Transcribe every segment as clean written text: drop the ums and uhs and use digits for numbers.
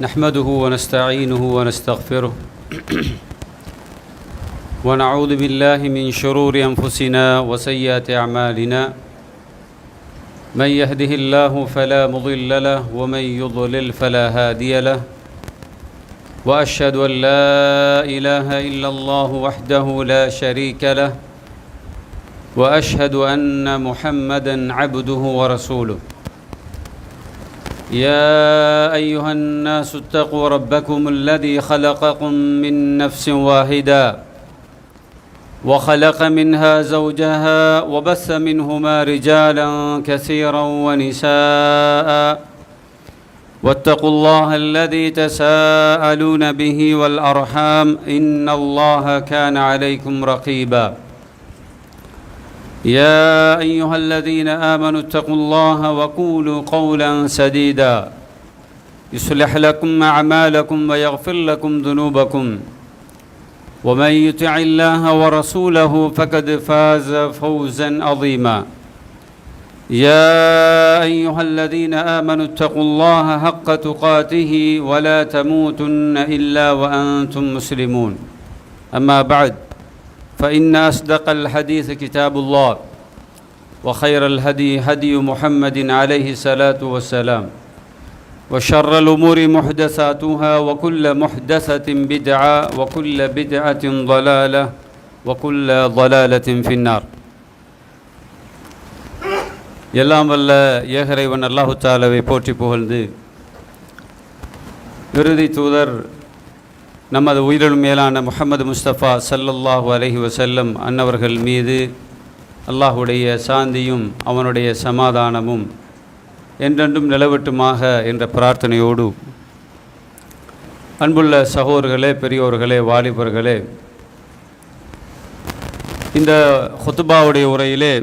نحمده ونستعينه ونستغفره ونعوذ بالله من شرور أنفسنا وسيئات أعمالنا من يهده الله فلا مضل له ومن يضلل فلا هادي له وأشهد أن لا إله إلا الله وحده لا شريك له وأشهد أن محمدًا عبده ورسوله يا أيها الناس اتقوا ربكم الذي خلقكم من نفس واحدة وخلق منها زوجها وبث منهما رجالا كثيرا ونساء واتقوا الله الذي تساءلون به والأرحام إن الله كان عليكم رقيبا يا أيها الذين آمنوا اتقوا الله وقولوا قولا سديدا يصلح لكم أعمالكم ويغفر لكم ذنوبكم ومن يطع الله ورسوله فقد فاز فوزا عظيما يا أيها الذين آمنوا اتقوا الله حق تقاته ولا تموتن إلا وأنتم مسلمون أما بعد فإن أصدق الحديث كتاب الله وخير الهدي هدي محمد عليه الصلاة والسلام وشر الأمور محدثاتها وكل محدثة بدعة وكل بدعة ضلالة وكل ضلالة في النار. எல்லாம் வல்ல ஏகரைவன் அல்லாஹு தஆலாவை போற்றி புகழ்ந்து இறுதி தூதர் நமது உயிரிலும் மேலான முஹம்மது முஸ்தபா ஸல்லல்லாஹு அலைஹி வஸல்லம் அன்னவர்கள் மீது அல்லாஹுடைய சாந்தியும் அவனுடைய சமாதானமும் என்றென்றும் நிலவட்டுமாக என்ற பிரார்த்தனையோடு அன்புள்ள சகோதரர்களே, பெரியோர்களே, வாலிபர்களே, இந்த ஹுத்பாவுடைய உரையிலே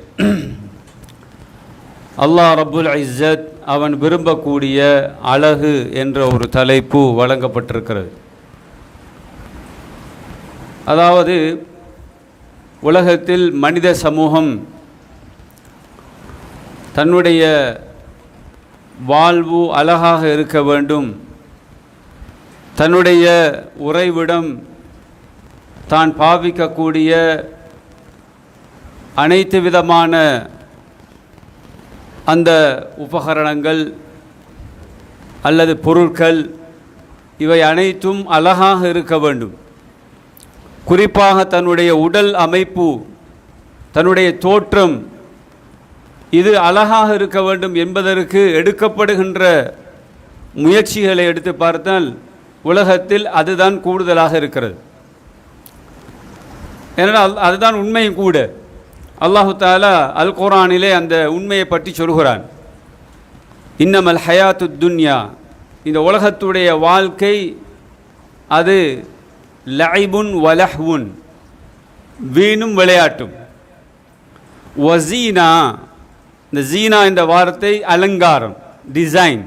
அல்லாஹ் ரப்புல் இஸ்ஸத் அவன் விரும்பக்கூடிய அழகு என்ற ஒரு தலைப்பு வழங்கப்பட்டிருக்கிறது. அதாவது உலகத்தில் மனித சமூகம் தன்னுடைய வாழ்வு அழகாக இருக்க வேண்டும், தன்னுடைய உறைவிடம் தான் பாவிக்கக்கூடிய அனைத்து விதமான அந்த உபகரணங்கள் அல்லது பொருட்கள் இவை அனைத்தும் அழகாக இருக்க வேண்டும். குறிப்பாக தன்னுடைய உடல் அமைப்பு, தன்னுடைய தோற்றம் இது அழகாக இருக்க வேண்டும் என்பதற்கு எடுக்கப்படுகின்ற முயற்சிகளை எடுத்து பார்த்தால் உலகத்தில் அதுதான் கூடுதலாக இருக்கிறது. ஏனென்றால் அதுதான் உண்மையும் கூட. அல்லாஹு தஆலா அல் குர்ஆனிலே அந்த உண்மையை பற்றி சொல்கிறான். இன்னமல் ஹயாத்து துன்யா, இந்த உலகத்துடைய வாழ்க்கை அது லஐபுன் வலஹ்வுன், வீணும் விளையாட்டும். வசீனா, இந்த ஜீனா என்ற வார்த்தை அலங்காரம், டிசைன்.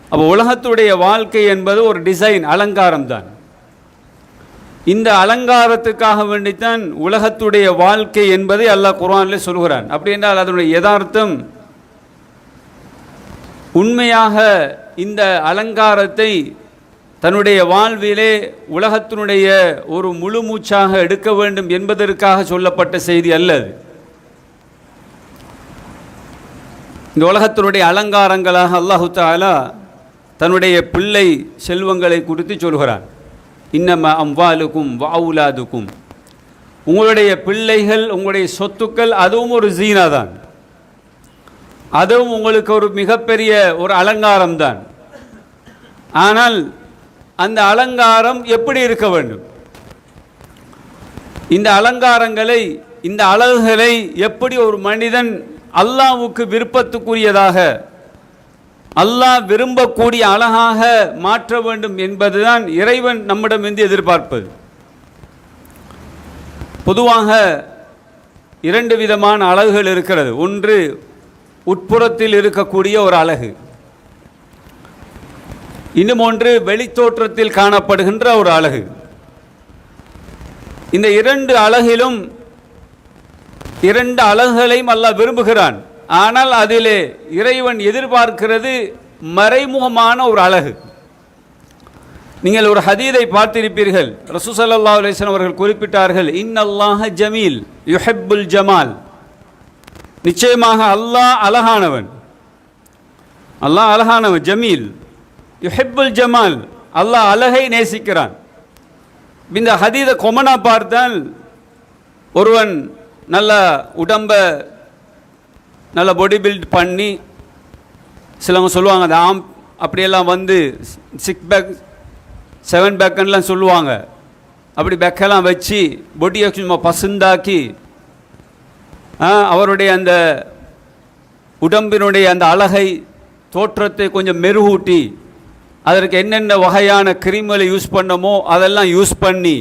அப்போ உலகத்துடைய வாழ்க்கை என்பது ஒரு டிசைன், அலங்காரம் தான். இந்த அலங்காரத்துக்காக வேண்டித்தான் உலகத்துடைய வாழ்க்கை என்பதை அல்லாஹ் குர்ஆனில் சொல்கிறான். அப்படி என்றால் அதனுடைய யதார்த்தம் உண்மையாக இந்த அலங்காரத்தை தன்னுடைய வாழ்விலே உலகத்தினுடைய ஒரு முழு மூச்சாக எடுக்க வேண்டும் என்பதற்காக சொல்லப்பட்ட செய்தி அல்லது. இந்த உலகத்தினுடைய அலங்காரங்களாக அல்லாஹு தஆலா தன்னுடைய பிள்ளை செல்வங்களை குறித்து சொல்கிறான். இன்னமா அம்வாலுக்கும் வஅவுலாதுக்கும், உங்களுடைய பிள்ளைகள், உங்களுடைய சொத்துக்கள் அதுவும் ஒரு ஜீனா தான், அதுவும் உங்களுக்கு ஒரு மிகப்பெரிய ஒரு அலங்காரம் தான். ஆனால் அந்த அலங்காரம் எப்படி இருக்க வேண்டும்? இந்த அலங்காரங்களை, இந்த அழகுகளை எப்படி ஒரு மனிதன் அல்லாஹ்வுக்கு விருப்பத்துக்குரியதாக, அல்லாஹ் விரும்பக்கூடிய அழகாக மாற்ற வேண்டும் என்பதுதான் இறைவன் நம்மிடமிருந்து எதிர்பார்ப்பது. பொதுவாக இரண்டு விதமான அழகுகள் இருக்கிறது. ஒன்று உட்புறத்தில் இருக்கக்கூடிய ஒரு அழகு, இன்னும் ஒன்று வெளித்தோற்றத்தில் காணப்படுகின்ற ஒரு அழகு. இந்த இரண்டு அழகிலும், இரண்டு அழகுகளையும் அல்லாஹ் விரும்புகிறான். ஆனால் அதிலே இறைவன் எதிர்பார்க்கிறது மறைமுகமான ஒரு அழகு. நீங்கள் ஒரு ஹதீதை பார்த்திருப்பீர்கள். ரசூல் ஸல்லல்லாஹு அலைஹி வஸல்லம் அவர்கள் குறிப்பிட்டார்கள், இன்னல்லாஹ ஜமீல் யுஹிப்புல் ஜமால். நிச்சயமாக அல்லாஹ் அழகானவன், அல்லாஹ் அழகானவன், ஜமீல் யுஹிப்புல் ஜமால், அல்லாஹ் அழகை நேசிக்கிறான். இந்த ஹதீதை கொமனா பார்த்தால் ஒருவன் நல்ல உடம்ப நல்ல பாடி பில்ட் பண்ணி, சிலவங்க சொல்லுவாங்க அந்த அப்படியெல்லாம் வந்து 6 பேக் 7 பேக்கெல்லாம் சொல்லுவாங்க, அப்படி பேக்கெல்லாம் வச்சு பொடியை சும்மா பசுந்தாக்கி அவருடைய அந்த உடம்பினுடைய அந்த அழகை தோற்றத்தை கொஞ்சம் மெருகூட்டி அதற்கு என்னென்ன வகையான கிரீம்களை யூஸ் பண்ணமோ அதெல்லாம் யூஸ் பண்ணி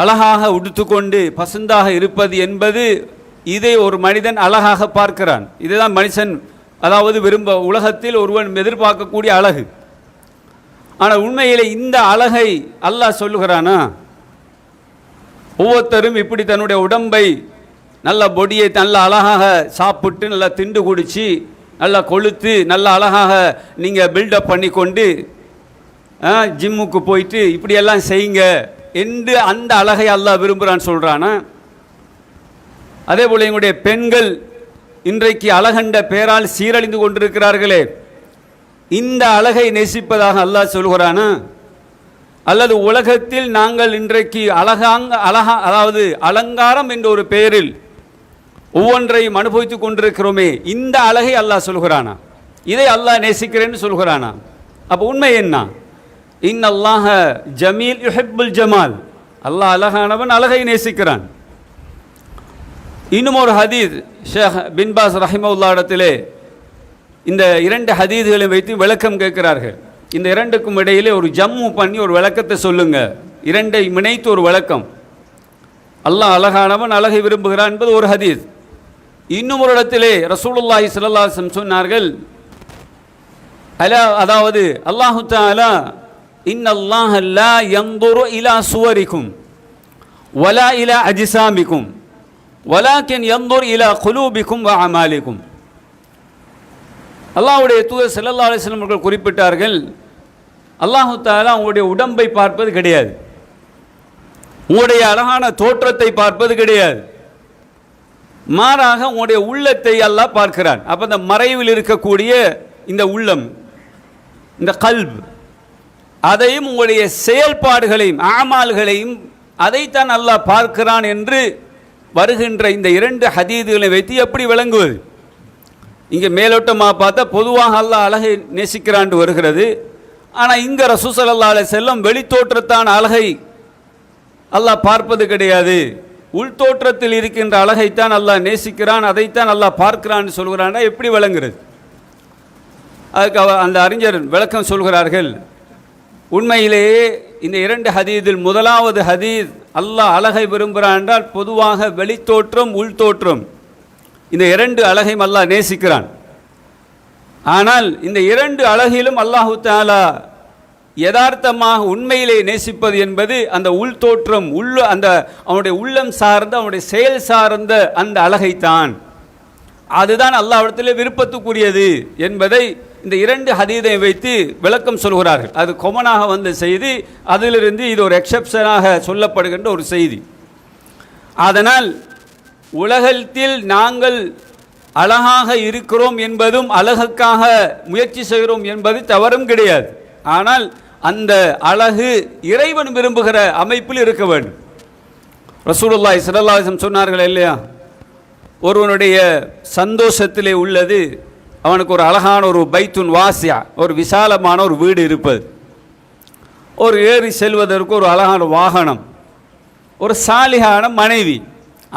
அழகாக உடுத்துக்கொண்டு பசுந்தாக இருப்பது என்பது, இதை ஒரு மனிதன் அழகாக பார்க்கிறான். இதுதான் மனுஷன் அதாவது உலகத்தில் ஒருவன் எதிர்பார்க்கக்கூடிய அழகு. ஆனால் உண்மையிலே இந்த அழகை அல்லாஹ் சொல்லுகிறானா? ஒவ்வொருத்தரும் இப்படி தன்னுடைய உடம்பை நல்ல பொடியை நல்ல அழகாக சாப்பிட்டு நல்லா திண்டு குடித்து நல்லா கொளுத்து நல்லா அழகாக நீங்கள் பில்டப் பண்ணி கொண்டு ஜிம்முக்கு போயிட்டு இப்படியெல்லாம் செய்யுங்க என்று அந்த அழகை அல்லாஹ் விரும்புகிறான்னு சொல்கிறானா? அதே போல் எங்களுடைய பெண்கள் இன்றைக்கு அழகண்ட பெயரால் சீரழிந்து கொண்டிருக்கிறார்களே, இந்த அழகை நேசிப்பதாக அல்லாஹ் சொல்கிறானா? அல்லது உலகத்தில் நாங்கள் இன்றைக்கு அதாவது அலங்காரம் என்ற ஒரு பெயரில் ஒவ்வொன்றையும் அனுபவித்துக் கொண்டிருக்கிறோமே, இந்த அழகை அல்லாஹ் சொல்கிறானா? இதை அல்லாஹ் நேசிக்கிறேன்னு சொல்கிறானா? அப்போ உண்மை என்ன? இன்னல்லாஹ ஜமீல் யுஹிப்புல் ஜமால், அல்லாஹ் அழகானவன், அழகை நேசிக்கிறான். இன்னும் ஒரு ஹதீஸ் ஷேக் பின் பாஸ் ரஹிமஹுல்லாஹ் இடத்திலே இந்த 2 ஹதீஸ்களை வைத்து விளக்கம் கேட்கிறார்கள். இந்த 2க்கும் இடையிலே ஒரு ஜம்மு பண்ணி ஒரு விளக்கத்தை சொல்லுங்க, 2ஐ இணைத்து ஒரு விளக்கம். அல்லாஹ் அழகானவன், அழகை விரும்புகிறான் என்பது ஒரு ஹதீஸ். இன்னும் ஒரு இடத்திலே ரசூலுல்லாஹி ஸல்லல்லாஹு அலைஹி வஸல்லம் சொன்னார்கள், அதாவது அல்லாஹு தஆலா இன்னல்லாஹ லா யன்துரு இலா சுவரிக்கும் வலா இலா அஜ்சாமிக்கும் வலாக்கின் யன்துர் இலா குலூபிக்கும் வ அமாலிக்கும். அல்லாஹ்வுடைய தூதர் ஸல்லல்லாஹு அலைஹி வஸல்லம் அவர்கள் குறிப்பிட்டார்கள், அல்லாஹு தஆலா உங்களுடைய உடம்பை பார்ப்பது கிடையாது, உங்களுடைய அழகான தோற்றத்தை பார்ப்பது கிடையாது, மாறாக உங்களுடைய உள்ளத்தை அல்லாஹ் பார்க்கிறான். அப்போ இந்த மறைவில் இருக்கக்கூடிய இந்த உள்ளம், இந்த கல்ப், அதையும் உங்களுடைய செயல்பாடுகளையும் ஆமால்களையும் அதைத்தான் அல்லாஹ் பார்க்கிறான் என்று வருகின்ற இந்த 2 ஹதீதுகளை வைத்து எப்படி விளங்குவது? இங்கே மேலோட்டமாக பார்த்தா பொதுவாக அல்லாஹ் அழகை நேசிக்கிறான் வருகிறது. ஆனால் இங்கே ரசூல் ஸல்லல்லாஹு அலைஹி வஸல்லம் வெளித்தோற்றத்தான அழகை அல்லாஹ் பார்ப்பது கிடையாது, உள்தோற்றத்தில் இருக்கின்ற அழகைத்தான் அல்லாஹ் நேசிக்கிறான், அதைத்தான் அல்லாஹ் பார்க்கிறான்னு சொல்கிறான்னா எப்படி விளங்குறது? அதுக்கு அந்த அறிஞர் விளக்கம் சொல்கிறார்கள், உண்மையிலேயே இந்த 2 ஹதீஸில் முதலாவது ஹதீஸ் அல்லாஹ் அழகை விரும்புகிறான் என்றால் பொதுவாக வெளித்தோற்றம் உள்தோற்றம் இந்த 2 அழகையும் அல்லாஹ் நேசிக்கிறான். ஆனால் இந்த 2 அழகிலும் அல்லாஹு தஆலா யதார்த்தமாக உண்மையிலே நேசிப்பது என்பது அந்த உள்தோற்றம் அந்த அவனுடைய உள்ளம் சார்ந்த அவனுடைய செயல் சார்ந்த அந்த அழகைத்தான். அதுதான் அல்லாஹ்விடத்திலே விருப்பத்துக்குரியது என்பதை இந்த 2 ஹதீதை வைத்து விளக்கம் சொல்கிறார்கள். அது கொமனாக வந்த செய்தி, அதிலிருந்து இது ஒரு எக்ஸெப்ஷனாக சொல்லப்படுகின்ற ஒரு செய்தி. அதனால் உலகத்தில் நாங்கள் அழகாக இருக்கிறோம் என்பதும் அழகுக்காக முயற்சி செய்கிறோம் என்பது தவறும் கிடையாது. ஆனால் அந்த அழகு இறைவன் விரும்புகிற அமைப்பில் இருக்க வேண்டும். ரசூலுல்லாஹி ஸல்லல்லாஹு அலைஹி வஸல்லம் சொன்னார்கள் இல்லையா, ஒருவனுடைய சந்தோஷத்திலே உள்ளது அவனுக்கு ஒரு அழகான ஒரு பைத்துன் வாசியா, ஒரு விசாலமான ஒரு வீடு இருப்பது, ஒரு ஏறி செல்வதற்கு ஒரு அழகான வாகனம், ஒரு சாலிகான மனைவி,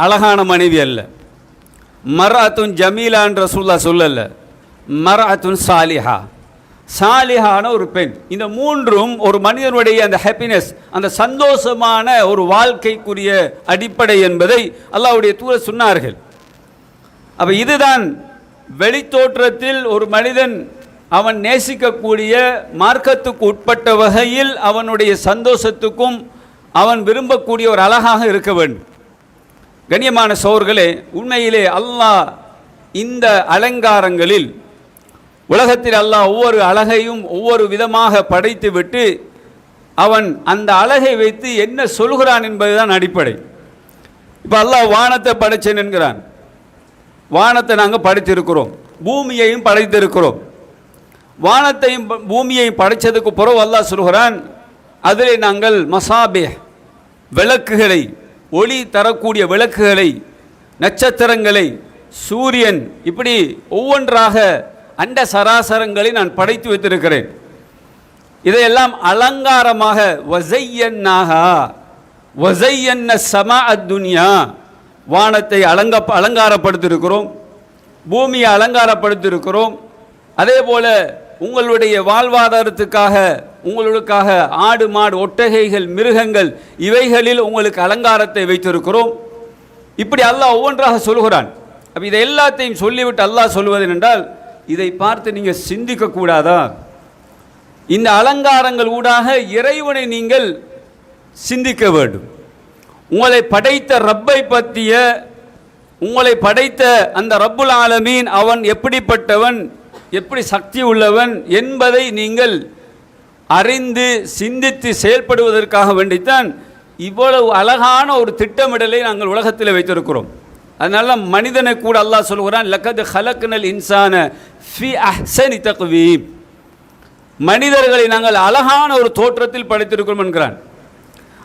அழகான மனைவி அல்ல, மர்அத்துன் ஜமீலான் ரசூலுல்லாஹ் சொல்லல, மர்அத்துன் சாலிஹா, சாலிஹான ஒரு பெண். இந்த 3ம் ஒரு மனிதனுடைய அந்த ஹாப்பினஸ், அந்த சந்தோஷமான ஒரு வாழ்க்கைக்குரிய அடிப்படை என்பதை அல்லாஹ்வுடைய தூதர் சொன்னார்கள். அப்போ இதுதான் வெளித்தோற்றத்தில் ஒரு மனிதன் அவன் நேசிக்கக்கூடிய மார்க்கத்துக்கு உட்பட்ட வகையில் அவனுடைய சந்தோஷத்துக்கும் அவன் விரும்பக்கூடிய ஒரு அழகாக இருக்க வேண்டும். கண்ணியமான சகோதரர்களே, உண்மையிலே அல்லாஹ் இந்த அலங்காரங்களில் உலகத்தில் அல்லாஹ் ஒவ்வொரு அழகையும் ஒவ்வொரு விதமாக படைத்து விட்டு அவன் அந்த அழகை வைத்து என்ன சொல்கிறான் என்பதுதான் அடிப்படை. இப்போ அல்லாஹ் வானத்தை படைச்சேன் என்கிறான். வானத்தை நாங்கள் படைத்திருக்கிறோம், பூமியையும் படைத்திருக்கிறோம். வானத்தையும் பூமியையும் படைத்ததுக்கு பிறகு அல்லாஹ் சொல்கிறான், அதிலே நாங்கள் மசாபே விளக்குகளை, ஒளி தரக்கூடிய விளக்குகளை, நட்சத்திரங்களை, சூரியன், இப்படி ஒவ்வொன்றாக அண்ட சராசரங்களை நான் படைத்து வைத்திருக்கிறேன். இதையெல்லாம் அலங்காரமாக வஸையன்னா ஸமா அத்துன்யா, வானத்தை அலங்காரப்படுத்தியிருக்கிறோம், பூமியை அலங்காரப்படுத்தியிருக்கிறோம். அதே போல உங்களுடைய வாழ்வாதாரத்துக்காக உங்களுக்காக ஆடு மாடு ஒட்டகைகள் மிருகங்கள் இவைகளில் உங்களுக்கு அலங்காரத்தை வைத்திருக்கிறோம். இப்படி அல்லாஹ் ஒவ்வொன்றாக சொல்கிறான். அப்போ இதை எல்லாத்தையும் சொல்லிவிட்டு அல்லாஹ் சொல்வது என்றால், இதை பார்த்து நீங்கள் சிந்திக்க கூடாதா? இந்த அலங்காரங்கள் ஊடாக இறைவனை நீங்கள் சிந்திக்க வேண்டும். உங்களை படைத்த ரப்பை பற்றிய, உங்களை படைத்த அந்த ரப்புல் ஆலமீன் அவன் எப்படிப்பட்டவன், எப்படி சக்தி உள்ளவன் என்பதை நீங்கள் அறிந்து சிந்தித்து செயல்படுவதற்காக வேண்டித்தான் இவ்வளவு அழகான ஒரு திட்டமிடலை நாங்கள் உலகத்தில் வைத்திருக்கிறோம். அதனால மனிதனை கூட அல்லாஹ் சொல்கிறான், லக்கத் ஹலக்னல் இன்சான ஃபி அஹ்ஸனி தக்வீம், மனிதர்களை நாங்கள் அழகான ஒரு தோற்றத்தில் படைத்திருக்கிறோம் என்கிறான்.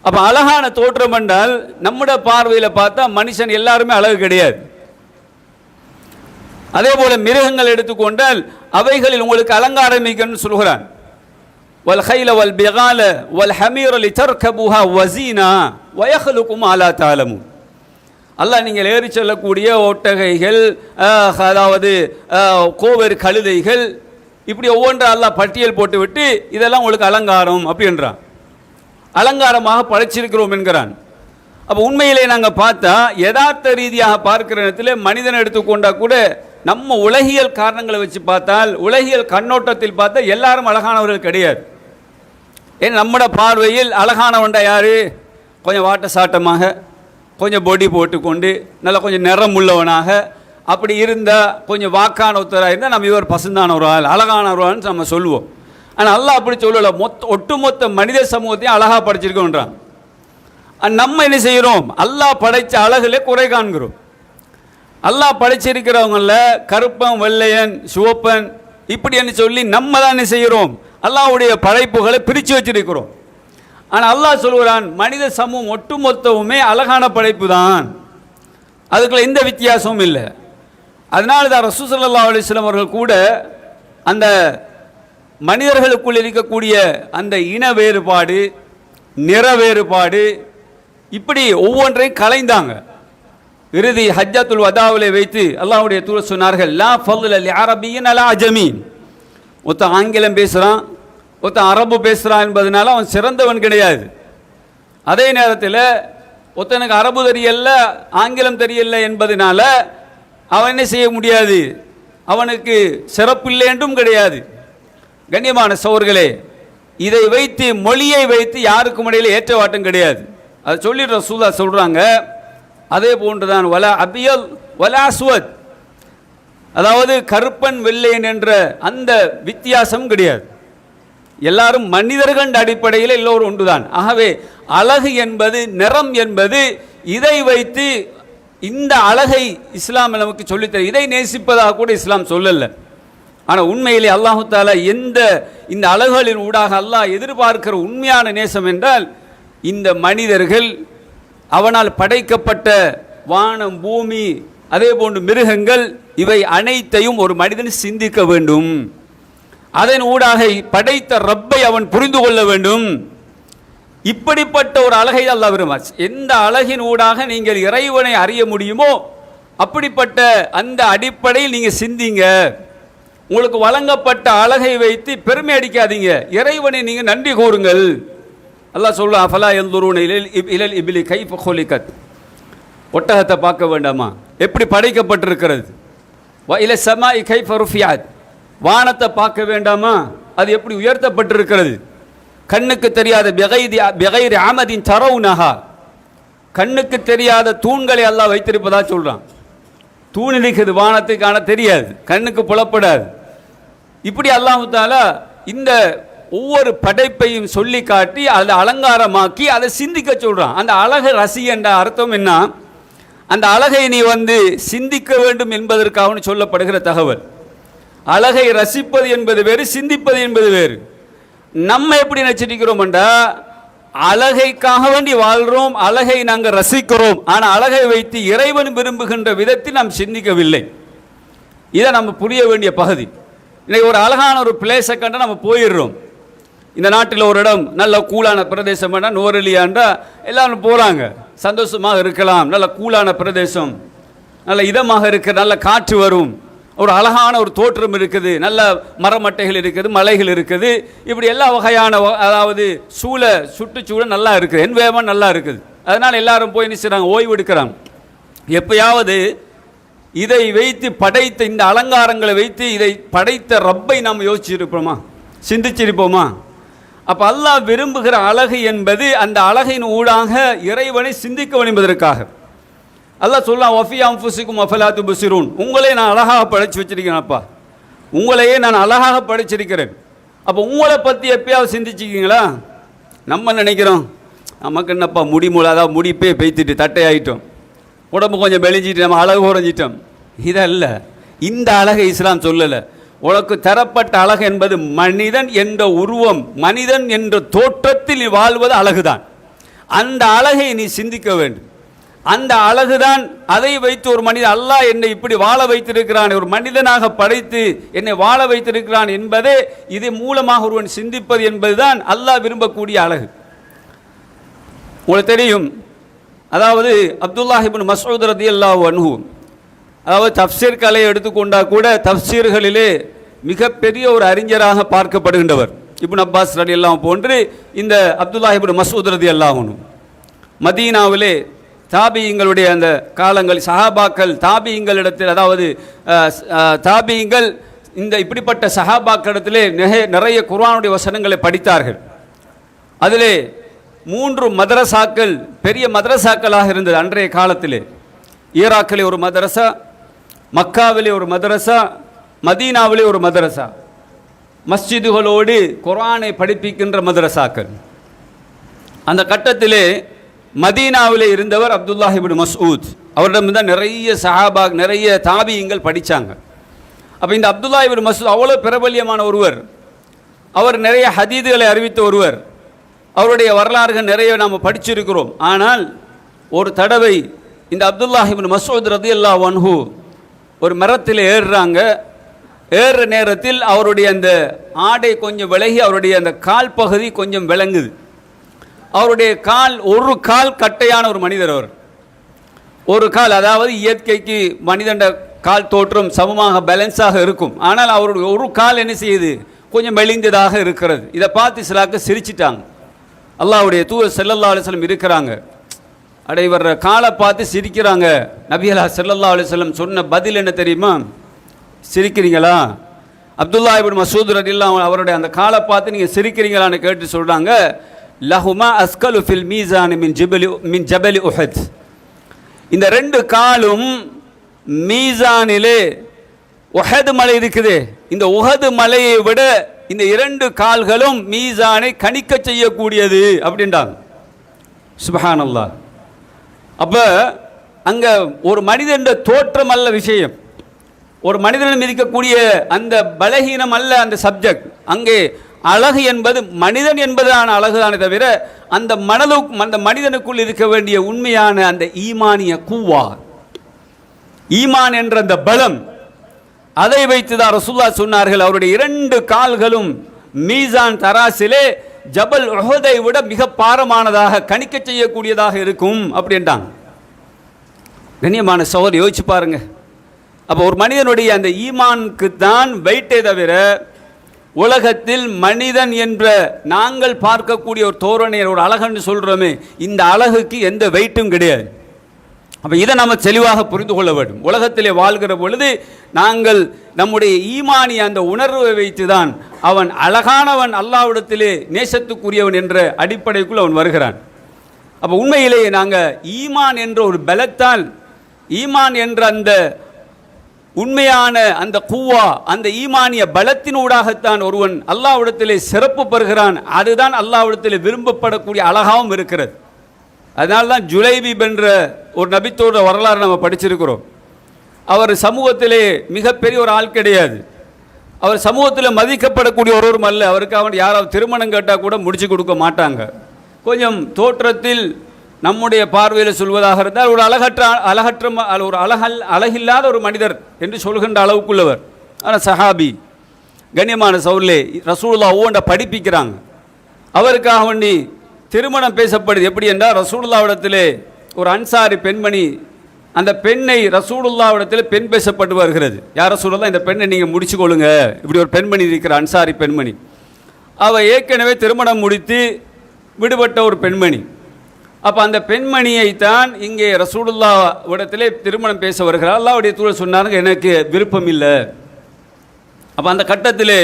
அப்போ அழகான தோற்றம் என்றால் நம்முடைய பார்வையில் பார்த்தா மனுஷன் எல்லாருமே அழகு கிடையாது. அதே போல மிருகங்கள் எடுத்துக்கொண்டால் அவைகளில் உங்களுக்கு அலங்காரம் மிக்கன்னு சொல்கிறான். வல் ஹைல வல் பிகால வல் ஹமீர லிதர்கபுஹா வஸீனா வயஹ்லுகு மா லா தஅலமூன். அல்லாஹ் நீங்கள் ஏறி செல்லக்கூடிய ஒட்டகைகள், அதாவது கோவேறு கழுதைகள், இப்படி ஒவ்வொன்றை அல்லாஹ் பட்டியல் போட்டு விட்டு இதெல்லாம் உங்களுக்கு அலங்காரம் அப்படின்றான். அலங்காரமாக படைச்சிருக்கிறோம் என்கிறான். அப்போ உண்மையிலே நாங்கள் பார்த்தா யதார்த்த ரீதியாக பார்க்கிற நேரத்தில் மனிதனை எடுத்துக்கொண்டா கூட நம்ம உலகியல் காரணங்களை வச்சு பார்த்தால், உலகியல் கண்ணோட்டத்தில் பார்த்தா எல்லாரும் அழகானவர்கள் கிடையாது. ஏன் நம்மட பார்வையில் அழகானவன்டா யாரு? கொஞ்சம் வாட்ட சாட்டமாக, கொஞ்சம் பொடி போட்டுக்கொண்டு, நல்லா கொஞ்சம் நிறம் உள்ளவனாக, அப்படி இருந்தால் கொஞ்சம் வாக்கான ஒருத்தராக இருந்தால் நம்ம இவர் பசுந்தான ஒரு ஆள், அழகான ஒரு ஆள்னு நம்ம சொல்லுவோம். ஆனால் அல்லாஹ் அப்படி சொல்லலை. ஒட்டுமொத்த மனித சமூகத்தையும் அழகாக படைச்சிருக்கோன்றான். நம்ம என்ன செய்கிறோம்? அல்லாஹ் படைத்த அழகுல குறை காண்கிறோம். அல்லாஹ் படைச்சிருக்கிறவங்கள கருப்பன், வெள்ளையன், சிவப்பன் இப்படி என்று சொல்லி நம்ம தான் என்ன செய்கிறோம்? அல்லாஹ்வுடைய படைப்புகளை பிரித்து வச்சிருக்கிறோம். ஆனால் அல்லாஹ் சொல்கிறான், மனித சமூகம் ஒட்டுமொத்தமுமே அழகான படைப்பு தான், அதுக்குள்ள எந்த வித்தியாசமும் இல்லை. அதனால தான் ரசூல் ஸல்லல்லாஹு அலைஹி வஸல்லம் அவர்கள் கூட அந்த மனிதர்களுக்குள் இருக்கக்கூடிய அந்த இன வேறுபாடு, நிற வேறுபாடு, இப்படி ஒவ்வொன்றையும் கலைந்தாங்க. இறுதி ஹஜ்ஜத்துல் வதாவிலே வைத்து அல்லாஹ்வுடைய தூதர் சொன்னார்கள், லா ஃபضل லிஅரபிய்யின் அலா அஜமீன். ஒருத்தன் ஆங்கிலம் பேசுகிறான், ஒருத்தன் அரபு பேசுகிறான் என்பதனால அவன் சிறந்தவன் கிடையாது. அதே நேரத்தில் ஒருத்தனுக்கு அரபு தெரியல, ஆங்கிலம் தெரியல என்பதனால அவன் என்ன செய்ய முடியாது, அவனுக்கு சிறப்பில்லை என்றும் கிடையாது. கண்ணியமான சகோதரர்களே, இதை வைத்து, மொழியை வைத்து யாருக்கும் இடையில ஏற்றவாட்டம் கிடையாது. அதை சொல்லி ரசூலுல்லாஹ் சொல்றாங்க. அதே போன்றுதான் வலா அபியல் வலா அஸ்வத், அதாவது கருப்பன் வெள்ளையன் என்ற அந்த வித்தியாசம் கிடையாது. எல்லாரும் மனிதர்கள் அடிப்படையில் எல்லோரும் ஒன்றுதான். ஆகவே அழகு என்பது, நிறம் என்பது, இதை வைத்து இந்த அழகை இஸ்லாம் நமக்கு சொல்லித்தர, இதை நேசிப்பதாக கூட இஸ்லாம் சொல்லல. ஆனால் உண்மையிலே அல்லாஹு தாலா இந்த அழகுகளின் ஊடாக அல்லாஹ் எதிர்பார்க்கிற உண்மையான நேசம் என்றால், இந்த மனிதர்கள், அவனால் படைக்கப்பட்ட வானம், பூமி, அதே போன்று மிருகங்கள், இவை அனைத்தையும் ஒரு மனிதன் சிந்திக்க வேண்டும். அதன் ஊடாக படைத்த ரப்பை அவன் புரிந்து கொள்ள வேண்டும். இப்படிப்பட்ட ஒரு அழகை அல்லாஹ் விரும்புகிறார். எந்த அழகின் ஊடாக நீங்கள் இறைவனை அறிய முடியுமோ அப்படிப்பட்ட அந்த அடிப்படையில் நீங்கள் சிந்திங்க. உங்களுக்கு வழங்கப்பட்ட அழகை வைத்து பெருமை அடிக்காதீங்க, இறைவனை நீங்கள் நன்றி கூறுங்கள். அல்லாஹ் சொல்ல, அஃபலா யன்துரூன இலல் இப்லி கைஃப குலிகத், ஒட்டகத்தை பார்க்க வேண்டாமா எப்படி படைக்கப்பட்டிருக்கிறது? வ இல ஸமாஇ கைஃப ருஃபியத், வானத்தை பார்க்க வேண்டாமா அது எப்படி உயர்த்தப்பட்டிருக்கிறது? கண்ணுக்கு தெரியாத பிகைரி அமதின் தரவுனஹா, கண்ணுக்கு தெரியாத தூண்களை அல்லாஹ் வைத்திருப்பதா சொல்றான். தூண் இருக்குது, வானத்தை காண தெரியாது, கண்ணுக்கு புலப்படாது. இப்படி அல்லாஹ் தஆலா இந்த ஒவ்வொரு படைப்பையும் சொல்லி காட்டி அதை அலங்காரமாக்கி அதை சிந்திக்க சொல்றான். அந்த அழகை ரசி என்ற அர்த்தம் என்ன? அந்த அழகை நீ சிந்திக்க வேண்டும் என்பதற்காக சொல்லப்படுகிற தகவல். அழகை ரசிப்பது என்பது வேறு, சிந்திப்பது என்பது வேறு. நம்ம எப்படி நினைச்சிருக்கிறோம் என்றா, அழகைக்காக வேண்டி வாழ்றோம், அழகை நாங்கள் ரசிக்கிறோம். ஆனால் அழகை வைத்து இறைவன் விரும்புகின்ற விதத்தில் நாம் சிந்திக்கவில்லை. இதை நம்ம புரிய வேண்டிய பகுதி. இன்னைக்கு ஒரு அழகான ஒரு பிளேஸை கண்டு நம்ம போயிடுறோம். இந்த நாட்டில் ஒரு இடம் நல்ல கூலான பிரதேசம் வேண்டாம், நோரெலியான்றா எல்லாரும் போகிறாங்க, சந்தோஷமாக இருக்கலாம், நல்ல கூலான பிரதேசம், நல்ல இதமாக இருக்கிற, நல்ல காற்று வரும், ஒரு அழகான ஒரு தோற்றம் இருக்குது, நல்ல மரமட்டைகள் இருக்குது, மலைகள் இருக்குது, இப்படி எல்லா வகையான அதாவது சுற்றுச்சூழல் நல்லா இருக்குது, என்வேமன் நல்லா இருக்குது. அதனால் எல்லாரும் போய் என்ன செய்கிறாங்க, ஓய்வு எடுக்கிறாங்க. எப்பயாவது இதை வைத்து படைத்த இந்த அலங்காரங்களை வைத்து இதை படைத்த ரப்பை நாம் யோசிச்சிருப்போமா, சிந்திச்சிருப்போமா? அப்போ அல்லாஹ் விரும்புகிற அழகு என்பது அந்த அழகின் ஊடாக இறைவனை சிந்திக்க என்பதற்காக. அல்லாஹ் சொல்லலாம், வஃபி அன்ஃபுசிக்கும் அஃபலா துப்சிரூன், உங்களே நான் அழகாக படைச்சு வச்சிருக்கேன்ப்பா, உங்களையே நான் அழகாக படைச்சிருக்கிறேன். அப்போ உங்களை பற்றி எப்பயாவது சிந்திச்சிருக்கீங்களா? நம்ம நினைக்கிறோம், நமக்கு என்னப்பா முடிமூல, அதாவது முடிப்பே பெய்த்துட்டு தட்டையாயிட்டோம், உடம்பு கொஞ்சம் வெளிஞ்சிட்டு நம்ம அழகு குறைஞ்சிட்டோம். இதல்ல, இந்த அழகை இஸ்லாம் சொல்லலை. உனக்கு தரப்பட்ட அழகு என்பது மனிதன் என்ற உருவம், மனிதன் என்ற தோற்றத்தில் நீ வாழ்வது அழகுதான். அந்த அழகை நீ சிந்திக்க வேண்டும். அந்த அழகுதான், அதை வைத்து ஒரு மனிதன், அல்லாஹ் என்னை இப்படி வாழ வைத்திருக்கிறான், ஒரு மனிதனாக படைத்து என்னை வாழ வைத்திருக்கிறான் என்பதே இது மூலமாக ஒருவன் சிந்திப்பது என்பதுதான் அல்லாஹ் விரும்பக்கூடிய அழகு. உங்களுக்கு தெரியும், அதாவது அப்துல்லாஹ் இப்னு மஸ்ஊத் ரலியல்லாஹு அன்ஹு, அதாவது தஃப்சீர் கலையை எடுத்துக்கொண்டா கூட தஃப்சீர்களிலே மிகப்பெரிய ஒரு அறிஞராக பார்க்கப்படுகின்றவர் இப்னு அப்பாஸ் ரலியல்லாஹு போன்று இந்த அப்துல்லாஹ் இப்னு மஸ்ஊத் ரலியல்லாஹு அன்ஹு மதீனாவிலே தாபியங்களுடைய அந்த காலங்கள், சஹாபாக்கள் தாபியங்களிடத்தில், அதாவது தாபியங்கள் இந்த இப்படிப்பட்ட சஹாபாக்களிடத்திலே நிறைய குர்ஆனுடைய வசனங்களை படித்தார்கள். அதிலே 3 மதரசாக்கள் பெரிய மதரசாக்களாக இருந்தது அன்றைய காலத்திலே. ஈராக்கிலே ஒரு மதரசா, மக்காவிலே ஒரு மதரசா, மதீனாவிலே ஒரு மதரசா, மஸ்ஜிதுகளோடு குர்ஆனை படிப்பிக்கின்ற மதரசாக்கள். அந்த கட்டத்திலே மதீனாவிலே இருந்தவர் அப்துல்லாஹ் இப்னு மஸ்ஊத். அவரிடம் தான் நிறைய சஹாபா, நிறைய தாபியங்கள் படித்தாங்க. அப்போ இந்த அப்துல்லாஹ் இப்னு மஸ்ஊத் அவ்வளோ பிரபல்யமான ஒருவர், அவர் நிறைய ஹதீதுகளை அறிவித்த ஒருவர். அவருடைய வரலாறுகள் நிறைய நாம் படிச்சிருக்கிறோம். ஆனால் ஒரு தடவை இந்த அப்துல்லாஹ் இப்னு மஸ்ஊத் ரலியல்லாஹு அன்ஹு ஒரு மரத்தில் ஏறுறாங்க. ஏறுற நேரத்தில் அவருடைய அந்த ஆடை கொஞ்சம் விலகி அவருடைய அந்த கால் பகுதி கொஞ்சம் விளங்குது. அவருடைய ஒரு கால் கட்டையான ஒரு மனிதர். அவர் ஒரு கால், அதாவது இயற்கைக்கு மனிதன் கால் தோற்றம் சமமாக பேலன்ஸாக இருக்கும். ஆனால் அவருடைய ஒரு கால் என்ன செய்யுது, கொஞ்சம் மெலிந்ததாக இருக்கிறது. இதை பார்த்து சிலாக்க சிரிச்சிட்டாங்க. அல்லாஹ்வுடைய தூதர் ஸல்லல்லாஹு அலைஹி வஸல்லம் இருக்கிறாங்க, அடைவர்ற காலை பார்த்து சிரிக்கிறாங்க. நபியல்லா ஸல்லல்லாஹு அலைஹி வஸல்லம் சொன்ன பதில் என்ன தெரியுமா? சிரிக்கிறீங்களா? அப்துல்லாஹ் இப்னு மஸ்ஊத் ரலியல்லாஹு அன்ஹு அவருடைய அந்த காலை பார்த்து நீங்கள் சிரிக்கிறீங்களான்னு கேட்டு சொல்கிறாங்க, லஹுமா அஸ்கலு ஃபில் மீசான் மின் ஜபலி உஹத். இந்த 2 காலும் மீசானிலே, உஹது மலை இருக்குது, இந்த உஹது மலையை விட இந்த 2 கால்களும் மீசானை கணிக்க செய்யக்கூடியது அப்படின்றாங்க. சுப்ஹானல்லாஹ். அப்போ அங்கே ஒரு மனிதன் தோற்றம் அல்ல விஷயம், ஒரு மனிதனிடம் இருக்கக்கூடிய அந்த பலகீனம் அல்ல அந்த சப்ஜெக்ட். அங்கே அழகு என்பது மனிதன் என்பதான அழகுதானே தவிர அந்த மனிதனுக்குள் இருக்க வேண்டிய உண்மையான அந்த ஈமானிய கூவா, ஈமான் என்ற அந்த பலம், அதை வைத்துதான் ரசூலுல்லாஹ் சொன்னார்கள், அவருடைய 2 கால்களும் மீசான் தராசிலே ஜபல் உஹதை விட மிக பாரமானதாக கணிக்க செய்யக்கூடியதாக இருக்கும் அப்படின்ட்டாங்க. கண்ணியமான சகோதரர், யோசிச்சு பாருங்க. அப்போ ஒரு மனிதனுடைய அந்த ஈமானுக்கு தான் வெயிட்டே தவிர உலகத்தில் மனிதன் என்ற நாங்கள் பார்க்கக்கூடிய ஒரு தோரணையை, ஒரு அழகுன்னு சொல்கிறோமே, இந்த அழகுக்கு எந்த வெயிட்டும் கிடையாது. அப்போ இதை நம்ம தெளிவாக புரிந்து கொள்ள வேண்டும். உலகத்திலே வாழ்கிற பொழுது நாங்கள் நம்முடைய ஈமானி அந்த உணர்வை வைத்து தான் அவன் அழகானவன், அல்லாஹ்விடத்திலே நேசத்துக்குரியவன் என்ற அடிப்படைக்குள் அவன் வருகிறான். அப்போ உண்மையிலேயே நாங்கள் ஈமான் என்ற ஒரு பலத்தால், ஈமான் என்ற அந்த உண்மையான அந்த குவா, அந்த ஈமானிய பலத்தினூடாகத்தான் ஒருவன் அல்லாஹ்விடத்திலே சிறப்பு பெறுகிறான். அதுதான் அல்லாஹ்விடத்திலே விரும்பப்படக்கூடிய அழகாகவும் இருக்கிறது. அதனால தான் ஜுலைபீப் என்ற ஒரு நபித்தோட வரலாறு நம்ம படிச்சிருக்கிறோம். அவர் சமூகத்திலே மிகப்பெரிய ஒரு ஆள் கிடையாது. அவர் சமூகத்தில் மதிக்கப்படக்கூடிய ஒருவரும் அல்ல. அவருக்கு அவன் யாராவது திருமணம் கேட்டால் கூட முடிச்சு கொடுக்க மாட்டாங்க. கொஞ்சம் தோற்றத்தில் நம்முடைய பார்வையில் சொல்வதாக இருந்தால் ஒரு அழகில்லாத ஒரு மனிதர் என்று சொல்கின்ற அளவுக்குள்ளவர். ஆனால் சஹாபி, கண்ணியமான சௌலே, ரசூலுல்லாஹ் ஓண்ட படிப்பிக்கிறாங்க. அவருக்காக வேண்டி திருமணம் பேசப்படுது. எப்படி என்றால், ரசூலுல்லாஹ்விடத்திலே ஒரு அன்சாரி பெண்மணி, அந்த பெண்ணை ரசூலுல்லாஹ்விடத்தில் பெண் பேசப்பட்டு வருகிறது. யார் ரசூலுல்லாஹ், இந்த பெண்ணை நீங்கள் முடிச்சு கொள்ளுங்க. இப்படி ஒரு பெண்மணி இருக்கிற அன்சாரி பெண்மணி. அவள் ஏற்கனவே திருமணம் முடித்து விடுபட்ட ஒரு பெண்மணி. அப்போ அந்த பெண்மணியை தான் இங்கே ரசூலுல்லாஹ்விடத்திலே திருமணம் பேச வருகிறார். அல்லாஹ்வுடைய தூதர் சொன்னாங்க, எனக்கு விருப்பம் இல்லை. அப்போ அந்த கட்டத்திலே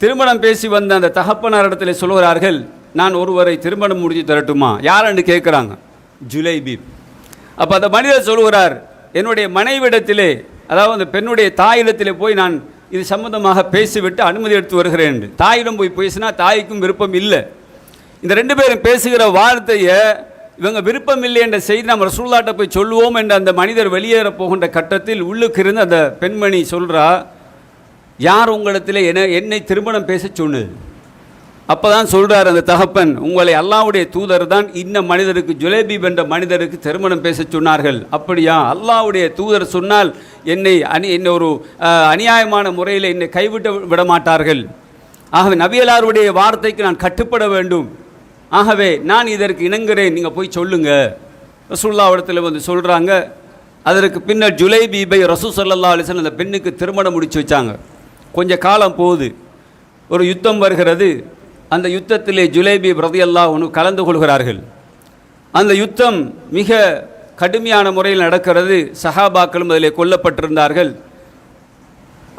திருமணம் பேசி வந்த அந்த தகப்பனார் இடத்துல சொல்கிறார்கள், நான் ஒருவரை திருமணம் முடித்து தரட்டுமா? யாருன்னு கேட்குறாங்க. ஜுலைபீப். அப்போ அந்த மனிதர் சொல்கிறார், என்னுடைய மனைவிடத்திலே, அதாவது அந்த பெண்ணுடைய தாயிடத்திலே போய் நான் இது சம்பந்தமாக பேசிவிட்டு அனுமதி எடுத்து வருகிறேன் என்று. தாயிடம் போய் பேசினா தாய்க்கும் விருப்பம் இல்லை. இந்த ரெண்டு பேரும் பேசுகிற வார்த்தையை இவங்க விருப்பம் இல்லை என்ற செய்தி நம்ம ரசூலுல்லாஹ்ட்ட போய் சொல்லுவோம் என்று அந்த மனிதர் வெளியேற போகின்ற கட்டத்தில் உள்ளுக்கு இருந்து அந்த பெண்மணி சொல்கிறா, யார் உங்களிடத்தில் என்னை திருமணம் பேச சொன்னது? அப்போ தான் சொல்கிறார் அந்த தகப்பன், உங்களை அல்லாஹ்வுடைய தூதர் தான் இந்த மனிதருக்கு, ஜுலைபீப் என்ற மனிதருக்கு திருமணம் பேச சொன்னார்கள். அப்படியா? அல்லாஹ்வுடைய தூதர் சொன்னால் என்னை ஒரு அநியாயமான முறையில் என்னை கைவிட்டு விட மாட்டார்கள். ஆகவே நபியலாருடைய வார்த்தைக்கு நான் கட்டுப்பட வேண்டும். ஆகவே நான் இதற்கு இணங்குகிறேன், நீங்கள் போய் சொல்லுங்க. ரசூலுல்லாஹ் இடத்துல வந்து சொல்கிறாங்க. அதற்கு பின்னர் ஜுலைபீபை ரசூல் ஸல்லல்லாஹு அலைஹி வஸல்லம் அந்த பெண்ணுக்கு திருமணம் முடிச்சு வச்சாங்க. கொஞ்ச காலம் போகுது, ஒரு யுத்தம் வருகிறது. அந்த யுத்தத்திலே ஜுலைபீப் ரலியல்லாஹு அன்ஹு கலந்து கொள்கிறார்கள். அந்த யுத்தம் மிக கடுமையான முறையில் நடக்கிறது. சஹாபாக்களும் அதிலே கொல்லப்பட்டிருந்தார்கள்.